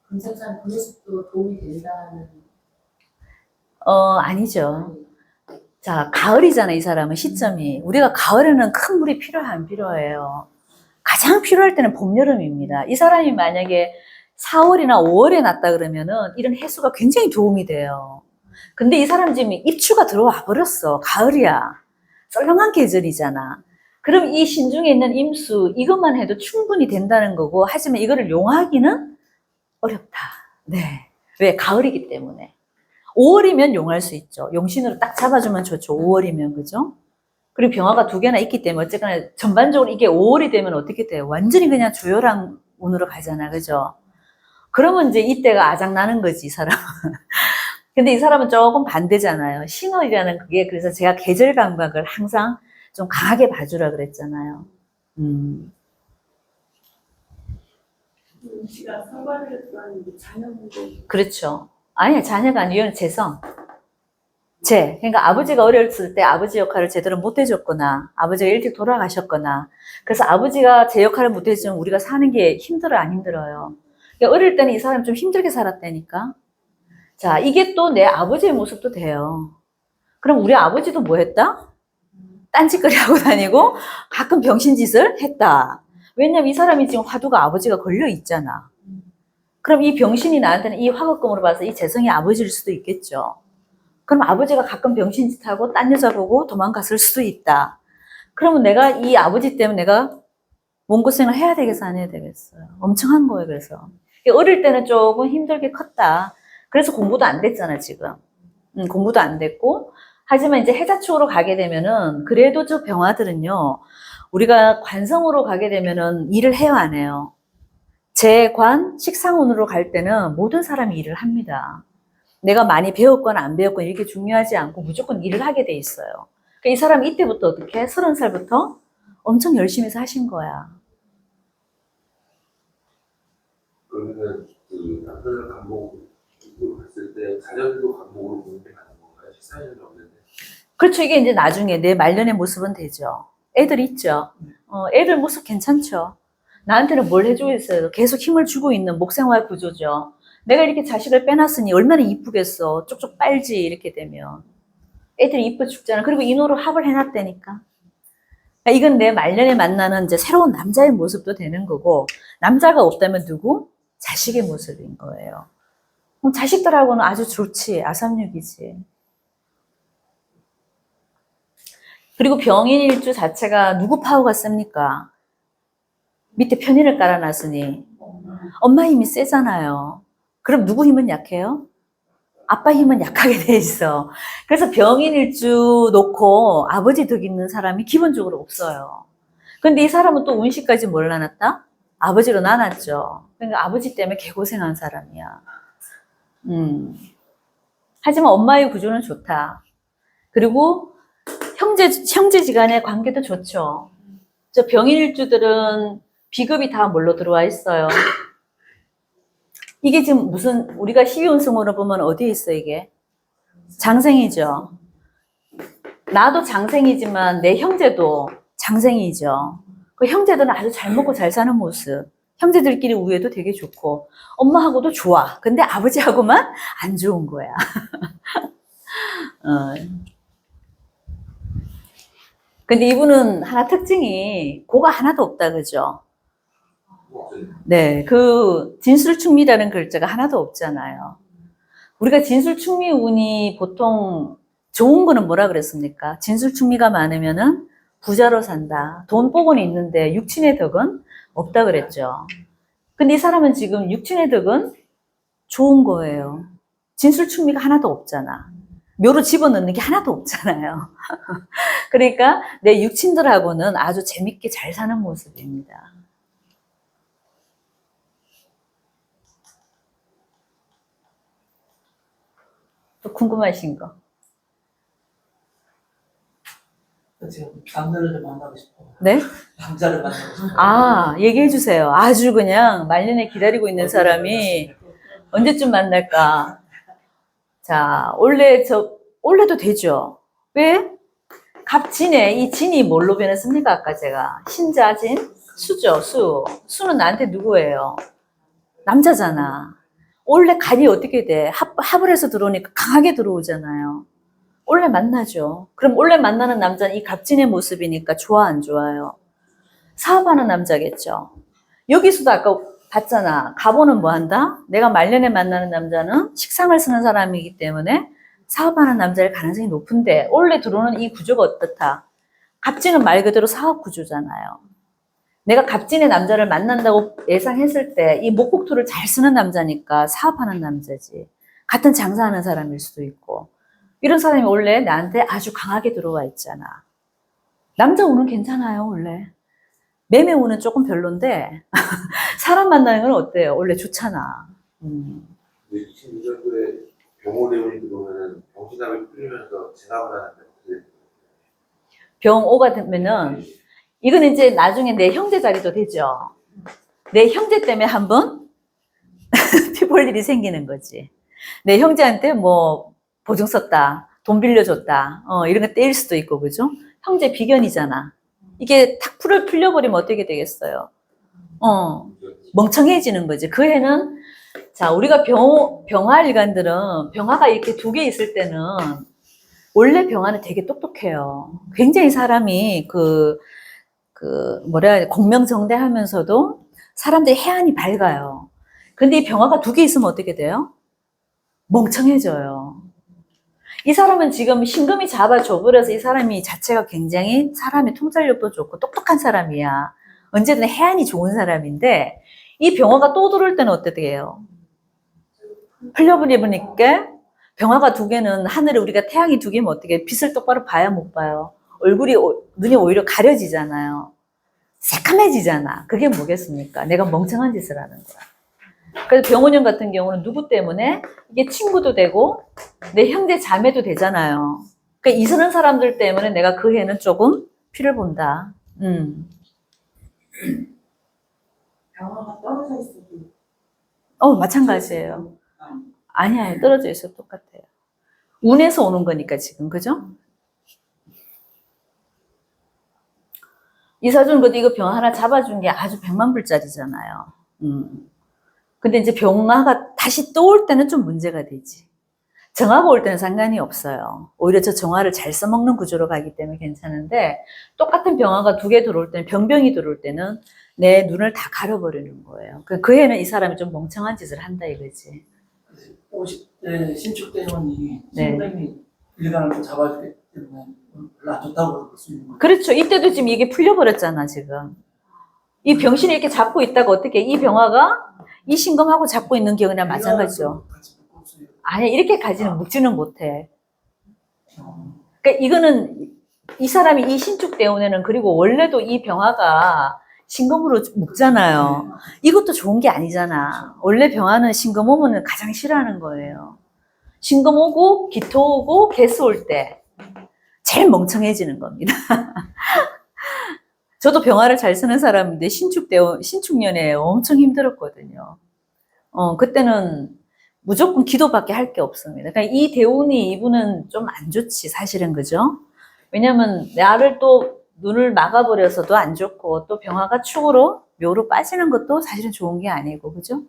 금생산 그 모습도 도움이 된다는. 아니죠. 자, 가을이잖아, 이 사람은 시점이. 우리가 가을에는 큰 물이 필요해, 안 필요해요? 가장 필요할 때는 봄, 여름입니다. 이 사람이 만약에 4월이나 5월에 났다 그러면은 이런 해수가 굉장히 도움이 돼요. 근데 이 사람 지금 입추가 들어와 버렸어. 가을이야. 썰렁한 계절이잖아. 그럼 이 신중에 있는 임수, 이것만 해도 충분히 된다는 거고, 하지만 이거를 용하기는 어렵다. 네. 왜? 가을이기 때문에. 5월이면 용할 수 있죠. 용신으로 딱 잡아주면 좋죠. 5월이면, 그죠? 그리고 병화가 두 개나 있기 때문에 어쨌거나 전반적으로 이게 5월이 되면 어떻게 돼요? 완전히 그냥 조열한 운으로 가잖아. 그죠? 그러면 이제 이때가 아작나는 거지, 이 사람은. 근데 이 사람은 조금 반대잖아요. 신월이라는 그게, 그래서 제가 계절 감각을 항상 좀 강하게 봐주라 그랬잖아요. 씨가 상관을 했다는 자녀분도. 그렇죠. 아니, 자녀가 아니에요. 재성. 그러니까 아버지가 어렸을 때 아버지 역할을 제대로 못 해줬거나, 아버지가 일찍 돌아가셨거나, 그래서 아버지가 제 역할을 못 해주면 우리가 사는 게 힘들어요, 안 힘들어요? 그러니까 어릴 때는 이 사람이 좀 힘들게 살았다니까? 자, 이게 또 내 아버지의 모습도 돼요. 그럼 우리 아버지도 뭐 했다? 딴짓거리 하고 다니고 가끔 병신짓을 했다. 왜냐면 이 사람이 지금 화두가 아버지가 걸려 있잖아. 그럼 이 병신이 나한테는 이 화극금으로 봐서 이 재성이 아버지일 수도 있겠죠. 그럼 아버지가 가끔 병신짓하고 딴 여자 보고 도망갔을 수도 있다. 그러면 내가 이 아버지 때문에 내가 몸고생을 해야 되겠어, 안 해야 되겠어요? 엄청 한 거예요, 그래서. 어릴 때는 조금 힘들게 컸다. 그래서 공부도 안 됐잖아, 지금. 공부도 안 됐고. 하지만 이제 해자 쪽으로 가게 되면은, 그래도 저 병화들은요, 우리가 관성으로 가게 되면은 일을 해요, 안 해요? 재관, 식상운으로 갈 때는 모든 사람이 일을 합니다. 내가 많이 배웠거나 안 배웠거나 이렇게 중요하지 않고 무조건 일을 하게 돼 있어요. 그러니까 이 사람이 이때부터 어떻게? 30살부터 엄청 열심히 해서 하신 거야. 그러면은 그 남자들 간목으로 갔을 때 자녀들도 간목으로 보는 게 맞는 건가요? 식사에는 없는데. 그렇죠. 이게 이제 나중에 내 말년의 모습은 되죠. 애들 있죠. 애들 모습 괜찮죠. 나한테는 뭘 해주고 있어요. 계속 힘을 주고 있는 목생활 구조죠. 내가 이렇게 자식을 빼놨으니 얼마나 이쁘겠어. 쪽쪽 빨지 이렇게 되면. 애들이 이뻐 죽잖아. 그리고 인호로 합을 해놨다니까. 그러니까 이건 내 말년에 만나는 이제 새로운 남자의 모습도 되는 거고, 남자가 없다면 누구? 자식의 모습인 거예요. 그럼 자식들하고는 아주 좋지. 아삼육이지. 그리고 병인일주 자체가 누구 파워가 셉니까? 밑에 편인을 깔아놨으니 엄마 힘이 세잖아요. 그럼 누구 힘은 약해요? 아빠 힘은 약하게 돼 있어. 그래서 병인일주 놓고 아버지 덕 있는 사람이 기본적으로 없어요. 근데 이 사람은 또 운시까지 뭘 나눴다? 아버지로 나눴죠. 그러니까 아버지 때문에 개고생한 사람이야. 하지만 엄마의 구조는 좋다. 그리고 형제지간의 관계도 좋죠. 저 병인일주들은 비급이 다 뭘로 들어와 있어요? 이게 지금 무슨, 우리가 12운승으로 보면 어디에 있어, 이게? 장생이죠. 나도 장생이지만 내 형제도 장생이죠. 그 형제들은 아주 잘 먹고 잘 사는 모습. 형제들끼리 우애도 되게 좋고, 엄마하고도 좋아. 근데 아버지하고만 안 좋은 거야. 근데 이분은 하나 특징이 고가 하나도 없다, 그죠? 네, 그 진술충미라는 글자가 하나도 없잖아요. 우리가 진술충미운이 보통 좋은 거는 뭐라 그랬습니까? 진술충미가 많으면은 부자로 산다. 돈 복은 있는데 육친의 덕은 없다 그랬죠. 근데 이 사람은 지금 육친의 덕은 좋은 거예요. 진술충미가 하나도 없잖아. 묘로 집어넣는 게 하나도 없잖아요. 그러니까 내 육친들하고는 아주 재밌게 잘 사는 모습입니다. 또 궁금하신 거? 지금 남자를 좀 만나고 싶어. 네? 남자를 만나고 싶어. 아, 얘기해 주세요. 아주 그냥 말년에 기다리고 있는 사람이 언제쯤 만날까? 자, 원래도 되죠. 왜? 갑진에 이 진이 뭘로 변했습니까? 아까 제가. 신자진? 수죠, 수. 수는 나한테 누구예요? 남자잖아. 원래 간이 어떻게 돼? 합을 해서 들어오니까 강하게 들어오잖아요. 원래 만나죠. 그럼 원래 만나는 남자는 이 갑진의 모습이니까 좋아, 안 좋아요? 사업하는 남자겠죠. 여기서도 아까 봤잖아. 갑오는 뭐 한다? 내가 말년에 만나는 남자는 식상을 쓰는 사람이기 때문에 사업하는 남자일 가능성이 높은데 원래 들어오는 이 구조가 어떻다? 갑진은 말 그대로 사업 구조잖아요. 내가 갑진의 남자를 만난다고 예상했을 때 이 목국토를 잘 쓰는 남자니까 사업하는 남자지. 같은 장사하는 사람일 수도 있고. 이런 사람이 원래 나한테 아주 강하게 들어와 있잖아. 남자 운은 괜찮아요, 원래. 매매 운은 조금 별론데 사람 만나는 건 어때요? 원래 좋잖아. 근데 2002년도에 병오대운이 들어오면은 병신합이 풀리면서 진압을 하는데 어떻게 병오가 되면은 이거는 이제 나중에 내 형제 자리도 되죠. 내 형제 때문에 한번 피 볼 일이 생기는 거지. 내 형제한테 뭐 보증 썼다, 돈 빌려줬다, 이런 거 떼일 수도 있고, 그죠? 형제 비견이잖아. 이게 탁 풀려버리면 어떻게 되겠어요? 멍청해지는 거지. 그 해는, 자, 우리가 병화 일간들은 병화가 이렇게 두 개 있을 때는 원래 병화는 되게 똑똑해요. 굉장히 사람이 공명정대하면서도 사람들이 해안이 밝아요. 근데 이 병화가 두 개 있으면 어떻게 돼요? 멍청해져요. 이 사람은 지금 신금이 잡아줘버려서 이 사람이 자체가 굉장히 사람의 통찰력도 좋고 똑똑한 사람이야. 언제든 해안이 좋은 사람인데 이 병화가 또 들어올 때는 어떻게 해요? 흘려버리니까 병화가 두 개는 하늘에 우리가 태양이 두 개면 어떻게 빛을 똑바로 봐야 못 봐요. 눈이 오히려 가려지잖아요. 새카매지잖아. 그게 뭐겠습니까? 내가 멍청한 짓을 하는 거야. 그래서 병원형 같은 경우는 누구 때문에 이게 친구도 되고 내 형제 자매도 되잖아요. 그러니까 이런 사람들 때문에 내가 그 해는 조금 피를 본다. 병화가 떨어져 있어도 마찬가지예요. 아니야, 떨어져 있어도 똑같아요. 운에서 오는 거니까 지금, 그죠? 이사준 것도 이거 병화 하나 잡아준 게 아주 100만 불짜리잖아요. 근데 이제 병화가 다시 또 올 때는 좀 문제가 되지. 정화가 올 때는 상관이 없어요. 오히려 저 정화를 잘 써먹는 구조로 가기 때문에 괜찮은데 똑같은 병화가 두 개 들어올 때는 병병이 들어올 때는 내 눈을 다 가려버리는 거예요. 그 해는 이 사람이 좀 멍청한 짓을 한다 이거지. 50대 신축대원이 네. 신병이 일간을 좀 잡아주기 때문에 별로 안 좋다고 볼 수 있는 거예요. 그렇죠. 이때도 지금 이게 풀려버렸잖아, 지금. 이 병신이 이렇게 잡고 있다가 어떻게 이 병화가 이 신금하고 잡고 있는 경우랑 마찬가지죠. 같이 묶을 수 있는. 아니야, 이렇게까지는 묶지는 못해. 그러니까 이거는 이 사람이 이 신축대운에는 그리고 원래도 이 병화가 신금으로 묶잖아요. 이것도 좋은 게 아니잖아. 원래 병화는 신금 오면 가장 싫어하는 거예요. 신금 오고 기토 오고 개수 올 때 제일 멍청해지는 겁니다. 저도 병화를 잘 쓰는 사람인데 신축년에 엄청 힘들었거든요. 그때는 무조건 기도밖에 할 게 없습니다. 그러니까 이 대운이 이분은 좀 안 좋지, 사실은, 그죠? 왜냐면 나를 또 눈을 막아버려서도 안 좋고 또 병화가 축으로 묘로 빠지는 것도 사실은 좋은 게 아니고, 그죠?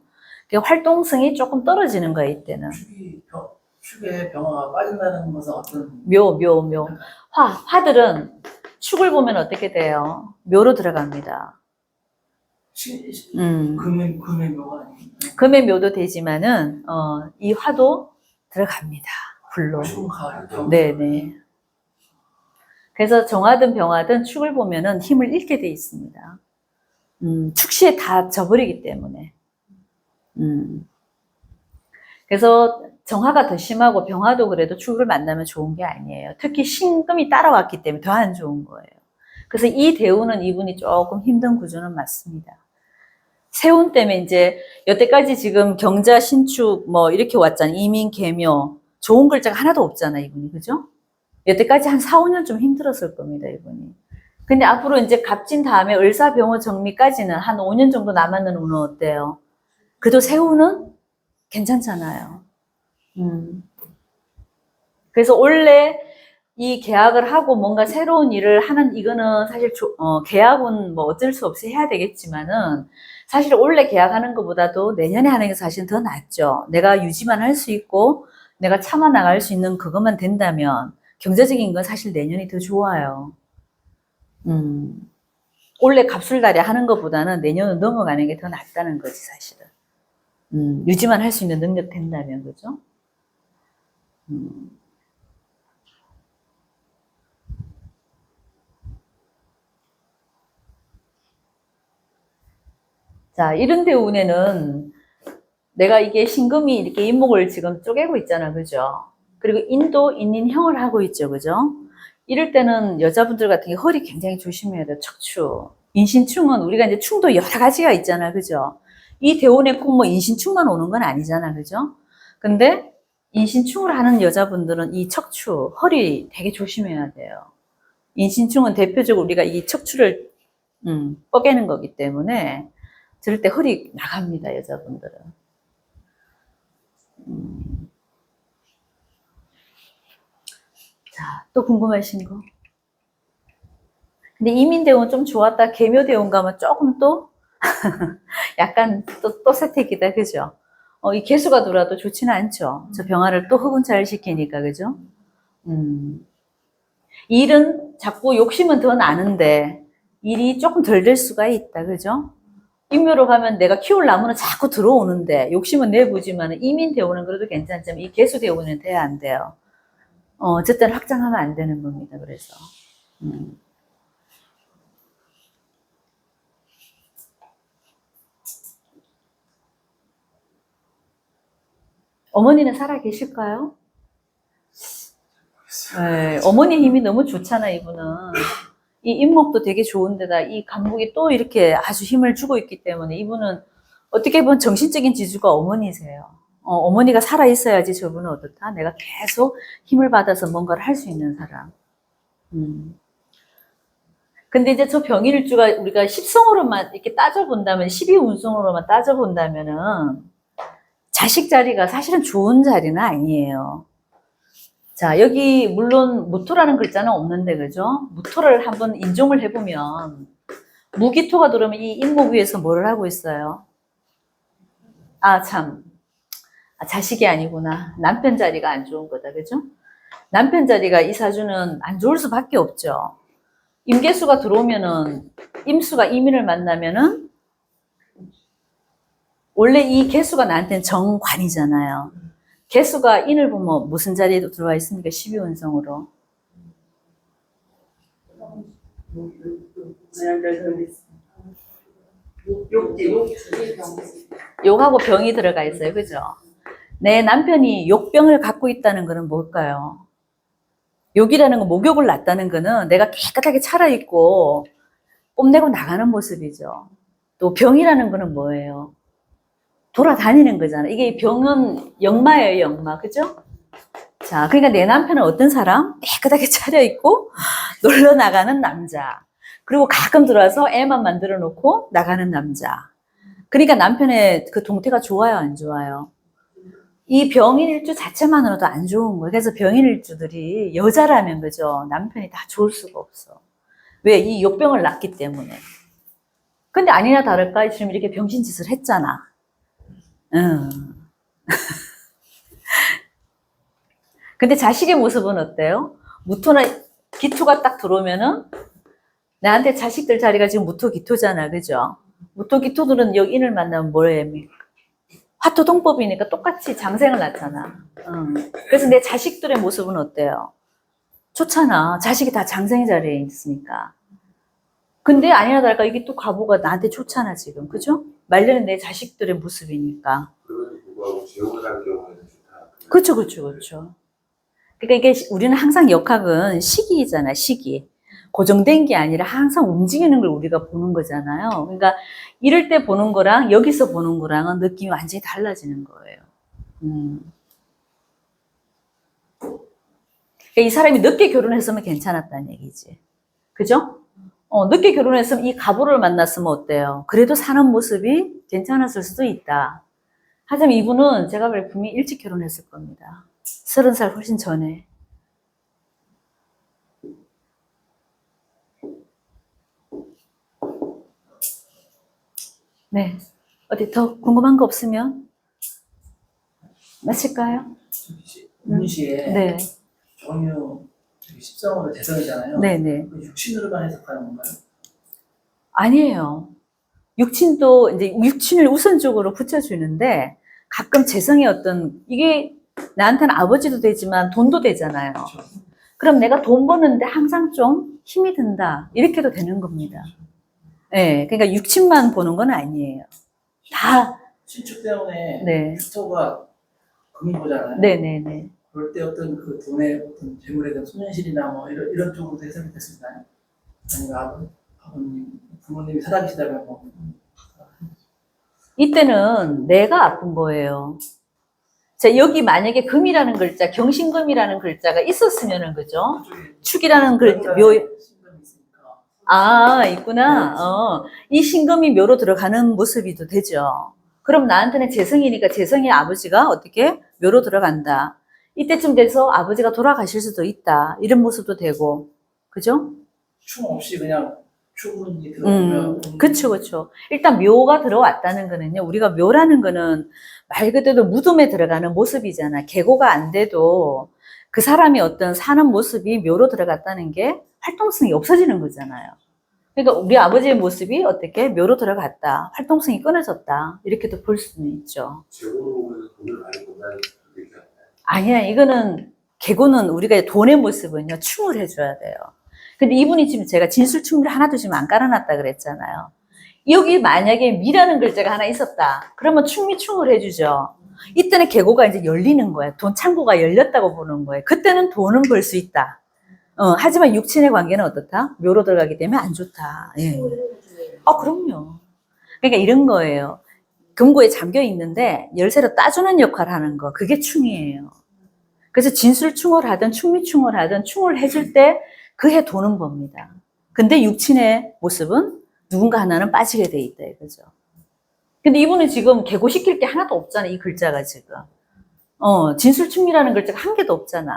활동성이 조금 떨어지는 거야, 이때는. 축에 병화가 빠진다는 것은 어떤 묘. 화들은 축을 보면 어떻게 돼요? 묘로 들어갑니다. 금의 묘가 아니에요. 금의 묘도 되지만은, 이 화도 들어갑니다. 불로. 네네. 그래서 정화든 병화든 축을 보면은 힘을 잃게 돼 있습니다. 축시에 다 져버리기 때문에. 그래서 정화가 더 심하고 병화도 그래도 축을 만나면 좋은 게 아니에요. 특히 신금이 따라왔기 때문에 더 안 좋은 거예요. 그래서 이 대운은 이분이 조금 힘든 구조는 맞습니다. 세운 때문에 이제 여태까지 지금 경자, 신축 뭐 이렇게 왔잖아요. 이민, 계묘. 좋은 글자가 하나도 없잖아, 이분이. 그죠? 여태까지 한 4, 5년 좀 힘들었을 겁니다, 이분이. 근데 앞으로 이제 갑진 다음에 을사, 병호, 정미까지는 한 5년 정도 남았는 운은 어때요? 그래도 세운은 괜찮잖아요. 그래서 원래 이 계약을 하고 뭔가 새로운 일을 하는 이거는 사실 계약은 뭐 어쩔 수 없이 해야 되겠지만은 사실 원래 계약하는 것보다도 내년에 하는 게 사실 더 낫죠. 내가 유지만 할 수 있고 내가 참아 나갈 수 있는 그것만 된다면 경제적인 건 사실 내년이 더 좋아요. 원래 갑술다리 하는 것보다는 내년은 넘어가는 게 더 낫다는 거지, 사실은. 유지만 할 수 있는 능력 된다면, 그죠? 자, 이런 대운에는 내가 이게 신금이 이렇게 인목을 지금 쪼개고 있잖아, 그죠? 그리고 인도, 인인형을 하고 있죠, 그죠? 이럴 때는 여자분들 같은 게 허리 굉장히 조심해야 돼요, 척추. 인신충은 우리가 이제 충도 여러 가지가 있잖아, 그죠? 이 대운에 꼭 뭐 인신충만 오는 건 아니잖아, 그죠? 근데 인신충을 하는 여자분들은 이 척추, 허리 되게 조심해야 돼요. 인신충은 대표적으로 우리가 이 척추를 뻐개는 거기 때문에 저럴 때 허리 나갑니다, 여자분들은. 자, 또 궁금하신 거? 근데 이민대운 좀 좋았다, 계묘대운 가면 조금 또 약간 또 세택이다, 그죠? 이 개수가 돌아도 좋지는 않죠. 저 병화를 또 흑운차를 시키니까, 그죠? 일은 자꾸 욕심은 더 나는데 일이 조금 덜 될 수가 있다, 그죠? 인묘로 가면 내가 키울 나무는 자꾸 들어오는데 욕심은 내보지만 이민대운은 그래도 괜찮지만 이 개수대운은 돼야 안 돼요. 어쨌든 확장하면 안 되는 겁니다, 그래서. 어머니는 살아 계실까요? 네, 어머니 힘이 너무 좋잖아, 이분은. 이 인목도 되게 좋은데다 이 간목이 또 이렇게 아주 힘을 주고 있기 때문에 이분은 어떻게 보면 정신적인 지주가 어머니세요. 어머니가 살아 있어야지 저분은 어떻다? 내가 계속 힘을 받아서 뭔가를 할 수 있는 사람. 근데 이제 저 병일주가 우리가 10성으로만 이렇게 따져본다면, 12운성으로만 따져본다면은 자식 자리가 사실은 좋은 자리는 아니에요. 자, 여기 물론 무토라는 글자는 없는데, 그죠? 무토를 한번 인종을 해보면, 무기토가 들어오면 이 인목 위에서 뭐를 하고 있어요? 아, 참. 아, 자식이 아니구나. 남편 자리가 안 좋은 거다, 그죠? 남편 자리가 이 사주는 안 좋을 수밖에 없죠. 임계수가 들어오면은, 임수가 이민을 만나면은, 원래 이 개수가 나한테는 정관이잖아요. 개수가 인을 보면 무슨 자리에 들어와 있습니까? 12운성으로. 욕하고 병이 들어가 있어요. 그죠? 내 남편이 욕병을 갖고 있다는 거는 뭘까요? 욕이라는 건 목욕을 놨다는 거는 내가 깨끗하게 차려입고 뽐내고 나가는 모습이죠. 또 병이라는 거는 뭐예요? 돌아다니는 거잖아. 이게 병은 역마예요, 역마. 그죠? 자, 그러니까 내 남편은 어떤 사람? 깨끗하게 차려입고 놀러 나가는 남자. 그리고 가끔 들어와서 애만 만들어 놓고 나가는 남자. 그러니까 남편의 그 동태가 좋아요, 안 좋아요? 이 병인일주 자체만으로도 안 좋은 거예요. 그래서 병인일주들이 여자라면 그죠? 남편이 다 좋을 수가 없어. 왜? 이 욕병을 낳기 때문에. 근데 아니나 다를까 지금 이렇게 병신짓을 했잖아. 근데 자식의 모습은 어때요? 무토나 기토가 딱 들어오면은 나한테 자식들 자리가 지금 무토 기토잖아, 그죠? 무토 기토들은 여기 인을 만나면 뭘 합니까? 화토동법이니까 똑같이 장생을 낳잖아. 그래서 내 자식들의 모습은 어때요? 좋잖아. 자식이 다 장생 자리에 있으니까. 근데 아니나 다를까 이게 또 과보가 나한테 좋잖아 지금, 그죠? 말년은 내 자식들의 모습이니까. 그럼에도 불구하고 지옥을 갈 경우에는 좋다. 그렇죠, 그렇죠, 그렇죠. 그러니까 이게 우리는 항상 역학은 시기잖아, 시기. 고정된 게 아니라 항상 움직이는 걸 우리가 보는 거잖아요. 그러니까 이럴 때 보는 거랑 여기서 보는 거랑은 느낌이 완전히 달라지는 거예요. 그러니까 이 사람이 늦게 결혼했으면 괜찮았다는 얘기지. 그죠? 늦게 결혼했으면 이 가부를 만났으면 어때요? 그래도 사는 모습이 괜찮았을 수도 있다. 하지만 이분은 제가 볼 분명히 일찍 결혼했을 겁니다. 30살 훨씬 전에. 네. 어디 더 궁금한 거 없으면 마칠까요? 문시에 네. 정유 10성으로 대성이잖아요. 네네. 육신으로만 해석하는 건가요? 아니에요. 육친도 이제 육친을 우선적으로 붙여주는데 가끔 재성의 어떤 이게 나한테는 아버지도 되지만 돈도 되잖아요. 그렇죠. 그럼 내가 돈 버는데 항상 좀 힘이 든다. 이렇게도 되는 겁니다. 네, 그러니까 육친만 보는 건 아니에요. 다. 신축 때문에 네. 슈터가 금보잖아요. 네네네. 그럴 때 어떤 그 돈의 어떤 재물에 대한 소년실이나 뭐 이런 쪽으로 해석이 됐을까요? 아니면 아버님, 부모님이 살아계시다면 뭐. 이때는 내가 아픈 거예요. 자, 여기 만약에 금이라는 글자, 경신금이라는 글자가 있었으면은, 그죠? 축이라는 글자, 묘, 아, 있구나. 이 신금이 묘로 들어가는 모습이도 되죠. 그럼 나한테는 재성이니까 재성의 아버지가 어떻게 묘로 들어간다. 이때쯤 돼서 아버지가 돌아가실 수도 있다. 이런 모습도 되고, 그죠? 충 없이 그냥 충분히 들어오면. 그쵸, 그쵸. 일단 묘가 들어왔다는 거는요, 우리가 묘라는 거는 말 그대로 무덤에 들어가는 모습이잖아. 계고가 안 돼도 그 사람이 어떤 사는 모습이 묘로 들어갔다는 게 활동성이 없어지는 거잖아요. 그러니까 우리 아버지의 모습이 어떻게 묘로 들어갔다. 활동성이 끊어졌다. 이렇게도 볼 수는 있죠. 재고로 보면 돈을 많이 번다는 얘기 아니에요? 아니야, 이거는, 계고는 우리가 돈의 모습은요, 충을 해줘야 돼요. 근데 이분이 지금 제가 진술충을 하나도 지금 안 깔아놨다 그랬잖아요. 여기 만약에 미라는 글자가 하나 있었다. 그러면 충미충을 해주죠. 이때는 계고가 이제 열리는 거야. 돈 창고가 열렸다고 보는 거예요. 그때는 돈은 벌 수 있다. 하지만 육친의 관계는 어떻다? 묘로 들어가기 때문에 안 좋다. 예. 그럼요. 그러니까 이런 거예요. 금고에 잠겨 있는데 열쇠로 따주는 역할을 하는 거. 그게 충이에요. 그래서 진술충을 하든 충미충을 하든 충을 해줄 때 그 해 돈은 법니다. 근데 육친의 모습은 누군가 하나는 빠지게 돼 있다 이거죠. 근데 이분은 지금 계고시킬 게 하나도 없잖아, 이 글자가 지금. 진술충이라는 글자가 한 개도 없잖아.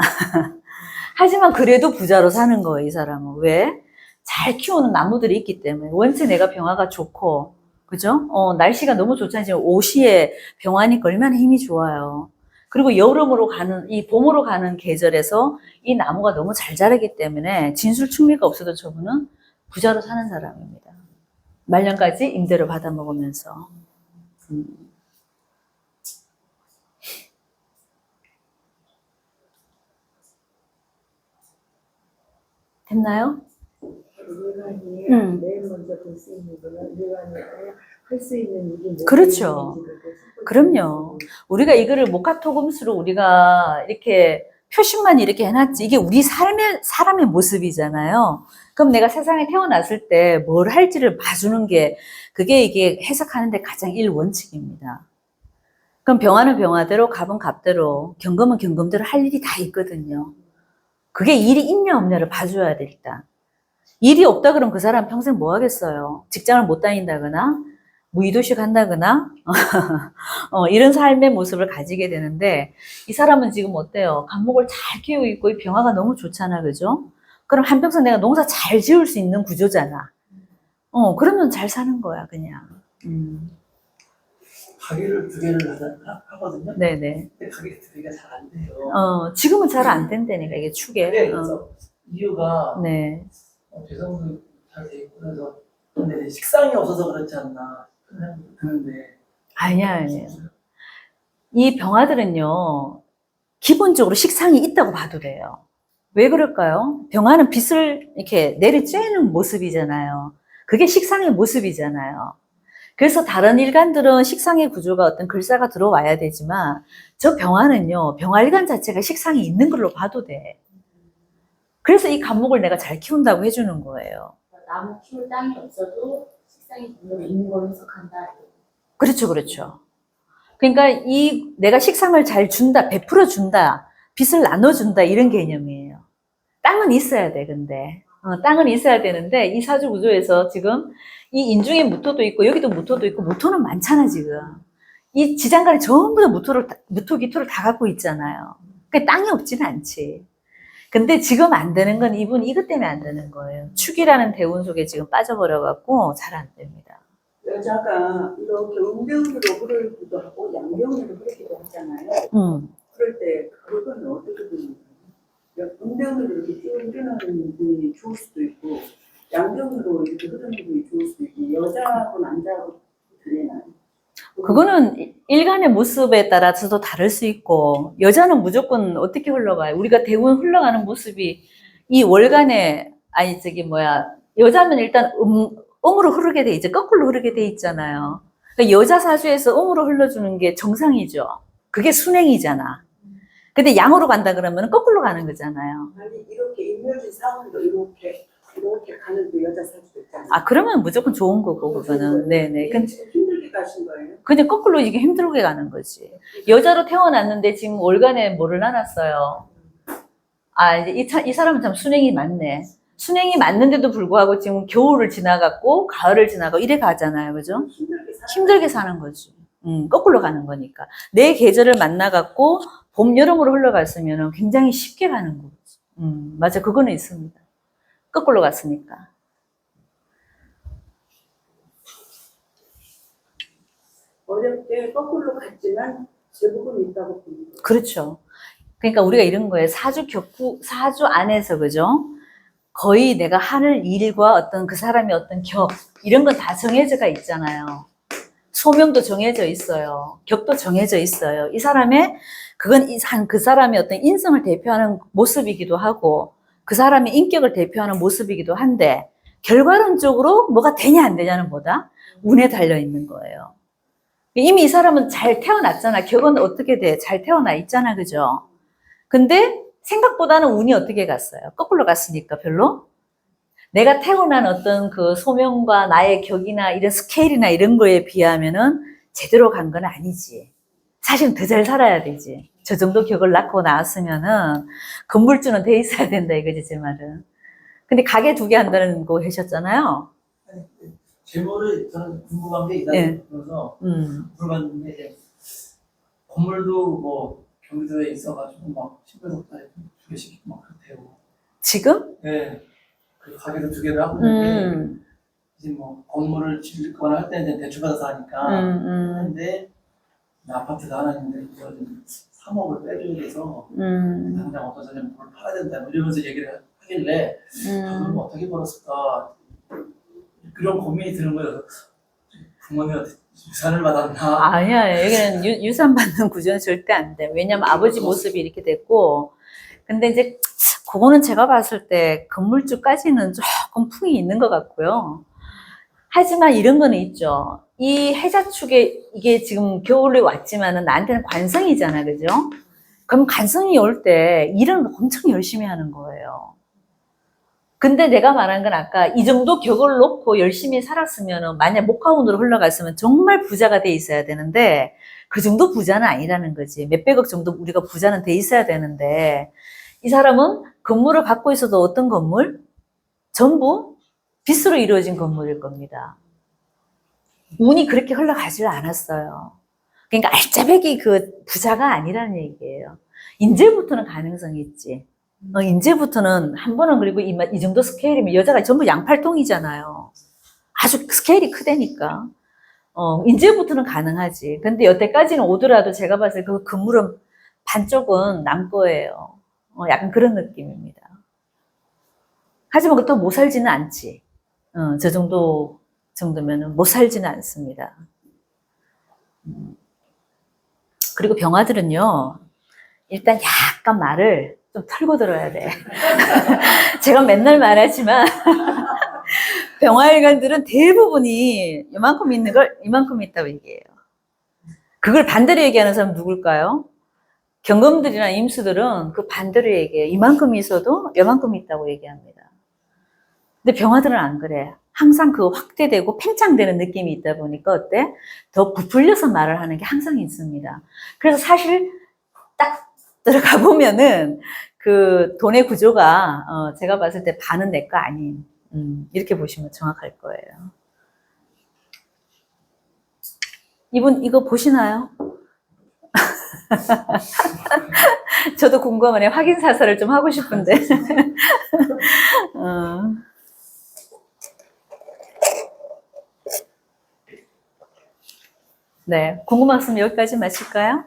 하지만 그래도 부자로 사는 거예요, 이 사람은. 왜? 잘 키우는 나무들이 있기 때문에. 원체 내가 병화가 좋고, 그죠? 날씨가 너무 좋잖아요. 지금 오시에 병화니까 얼마나 힘이 좋아요. 그리고 여름으로 가는, 이 봄으로 가는 계절에서 이 나무가 너무 잘 자라기 때문에 진술충미가 없어도 저분은 부자로 사는 사람입니다. 말년까지 임대를 받아 먹으면서. 됐나요? 일반이 맨 먼저 볼 수 있는 거는 일반이 할 수 있는 일이 그렇죠. 그럼요. 우리가 이거를 목화토금수로 우리가 이렇게 표식만 이렇게 해놨지. 이게 우리 사람의 모습이잖아요. 그럼 내가 세상에 태어났을 때 뭘 할지를 봐주는 게, 그게 이게 해석하는데 가장 일원칙입니다. 그럼 병화는 병화대로, 갑은 갑대로, 경금은 경금대로 할 일이 다 있거든요. 그게 일이 있냐 없냐를 봐줘야 돼, 일단. 일이 없다 그러면 그 사람 평생 뭐 하겠어요? 직장을 못 다닌다거나, 무의도식 한다거나, 이런 삶의 모습을 가지게 되는데, 이 사람은 지금 어때요? 간목을 잘 키우고 있고, 이 병화가 너무 좋잖아, 그죠? 그럼 한평생 내가 농사 잘 지을 수 있는 구조잖아. 그러면 잘 사는 거야, 그냥. 가게를 2개를 하거든요. 네네. 근데 가게 2개가 잘 안 돼요. 지금은 잘 안 된다니까, 이게 축에. 네, 그래서 이유가 네. 배송도 잘 돼 있고 그래서 근데 식상이 없어서 그렇지 않나 드는데 아니야. 이 병화들은요, 기본적으로 식상이 있다고 봐도 돼요. 왜 그럴까요? 병화는 빛을 이렇게 내리쬐는 모습이잖아요. 그게 식상의 모습이잖아요. 그래서 다른 일간들은 식상의 구조가 어떤 글자가 들어와야 되지만, 저 병화는요, 병화일간 자체가 식상이 있는 걸로 봐도 돼. 그래서 이 간목을 내가 잘 키운다고 해주는 거예요. 나무 키울 땅이 없어도 식상이 분명히 있는 걸로 해석한다. 그렇죠, 그렇죠. 그러니까 내가 식상을 잘 준다, 베풀어 준다, 빚을 나눠준다, 이런 개념이에요. 땅은 있어야 돼, 근데. 땅은 있어야 되는데, 이 사주 구조에서 지금 이 인중에 무토도 있고, 여기도 무토도 있고, 무토는 많잖아, 지금. 이 지장간에 전부 다 무토, 기토를 다 갖고 있잖아요. 그러니까 땅이 없지는 않지. 근데 지금 안 되는 건 이분 이것 때문에 안 되는 거예요. 축이라는 대운 속에 지금 빠져버려갖고 잘 안 됩니다. 여자가 이렇게 음경으로 흐르기도 하고 양경으로 흐르기도 하잖아요. 그럴 때 그건 어떻게 되는 거예요? 음경으로 이렇게 쭉 흐르는 분이 좋을 수도 있고 양경으로 이렇게 흐르는 분이 좋을 수도 있고 여자하고 남자하고 틀리나요? 그거는 일간의 모습에 따라서도 다를 수 있고, 여자는 무조건 어떻게 흘러가요? 우리가 대운 흘러가는 모습이 이 월간에, 여자면 일단 음으로 흐르게 돼 있죠. 거꾸로 흐르게 돼 있잖아요. 그러니까 여자 사주에서 음으로 흘러주는 게 정상이죠. 그게 순행이잖아. 근데 양으로 간다 그러면 거꾸로 가는 거잖아요. 아니 이렇게 인묘진 상황도 이렇게 가는 그 여자 사주도 있잖아요. 그러면 무조건 좋은 거고, 그거는. 네네. 지금 힘들게 가신 거예요? 그냥 거꾸로 이게 힘들게 가는 거지. 여자로 태어났는데 지금 월간에 뭐를 나눴어요? 이제 이 사람은 참 순행이 맞네. 순행이 맞는데도 불구하고 지금 겨울을 지나갔고, 가을을 지나가고, 이래 가잖아요. 그죠? 힘들게 사는 거지. 거꾸로 가는 거니까. 내 계절을 만나갖고, 봄, 여름으로 흘러갔으면 굉장히 쉽게 가는 거지. 맞아. 그거는 있습니다. 거꾸로 갔으니까. 어렵게 거꾸로 갔지만 대부분 있다고 봅니다. 그렇죠. 그러니까 우리가 이런 거예요. 사주 안에서, 그죠? 거의 내가 하는 일과 어떤 그 사람의 어떤 격, 이런 건 다 정해져가 있잖아요. 소명도 정해져 있어요. 격도 정해져 있어요. 이 사람의, 그건 그 사람의 어떤 인성을 대표하는 모습이기도 하고, 그 사람의 인격을 대표하는 모습이기도 한데, 결과론적으로 뭐가 되냐 안 되냐는 보다 운에 달려 있는 거예요. 이미 이 사람은 잘 태어났잖아. 격은 어떻게 돼? 잘 태어나 있잖아. 그죠? 근데 생각보다는 운이 어떻게 갔어요? 거꾸로 갔으니까 별로? 내가 태어난 어떤 그 소명과 나의 격이나 이런 스케일이나 이런 거에 비하면은 제대로 간 건 아니지. 사실은 더 잘 살아야 되지. 저 정도 격을 낳고 나왔으면은 건물주는 돼 있어야 된다 이거지, 제 말은. 근데 가게 2개 한다는 거 하셨잖아요. 재물을 저는 궁금한 게 예. 있어서 물어봤는데 이제 건물도 뭐 경기도에 있어가지고 막 10여 달에 2개씩 막 그렇대요. 지금? 네. 그 가게도 2개를 하고 있는데 이제 뭐 건물을 짓거나 할 때는 대출 받아서 하니까 하는데 아파트가 하나 있는데 이거 좀 3억을 빼줘야 돼서 당장 어떤 사람이 그걸 팔아야 된다 뭐 이러면서 얘기를 하길래 그럼 어떻게 벌었을까 그런 고민이 드는 거예요. 부모님한테 유산을 받았나? 아니야. 여기는 유산 받는 구조는 절대 안 돼. 왜냐면 아버지 모습이 이렇게 됐고. 근데 이제 그거는 제가 봤을 때 건물주까지는 조금 풍이 있는 것 같고요. 하지만 이런 거는 있죠. 이 해자축에 이게 지금 겨울에 왔지만은 나한테는 관성이잖아. 그죠? 그럼 관성이 올 때 일은 엄청 열심히 하는 거예요. 근데 내가 말한 건 아까 이 정도 격을 놓고 열심히 살았으면은 만약 목화운으로 흘러갔으면 정말 부자가 돼 있어야 되는데 그 정도 부자는 아니라는 거지. 몇백억 정도 우리가 부자는 돼 있어야 되는데 이 사람은 건물을 갖고 있어도 어떤 건물? 전부 빚으로 이루어진 건물일 겁니다. 운이 그렇게 흘러가질 않았어요. 그러니까 알짜배기 그 부자가 아니라는 얘기예요. 이제부터는 가능성이 있지. 이제부터는 한 번은 그리고 이 정도 스케일이면 여자가 전부 양팔통이잖아요. 아주 스케일이 크다니까. 이제부터는 가능하지. 근데 여태까지는 오더라도 제가 봤을 때 그 건물은 반쪽은 남 거예요. 약간 그런 느낌입니다. 하지만 그것도 못 살지는 않지. 저 정도면은 못 살지는 않습니다. 그리고 병화들은요, 일단 약간 말을 좀 털고 들어야 돼. 제가 맨날 말하지만, 병화일관들은 대부분이 이만큼 있는 걸 이만큼 있다고 얘기해요. 그걸 반대로 얘기하는 사람 누굴까요? 경금들이나 임수들은 그 반대로 얘기해요. 이만큼 있어도 이만큼 있다고 얘기합니다. 근데 병화들은 안 그래. 항상 그 확대되고 팽창되는 느낌이 있다 보니까 어때? 더 부풀려서 말을 하는 게 항상 있습니다. 그래서 사실 딱 들어가 보면은 그 돈의 구조가 제가 봤을 때 반은 내 거 아닌 이렇게 보시면 정확할 거예요. 이분 이거 보시나요? 저도 궁금하네. 확인 사살을 좀 하고 싶은데. 네, 궁금한 말씀 여기까지 마칠까요?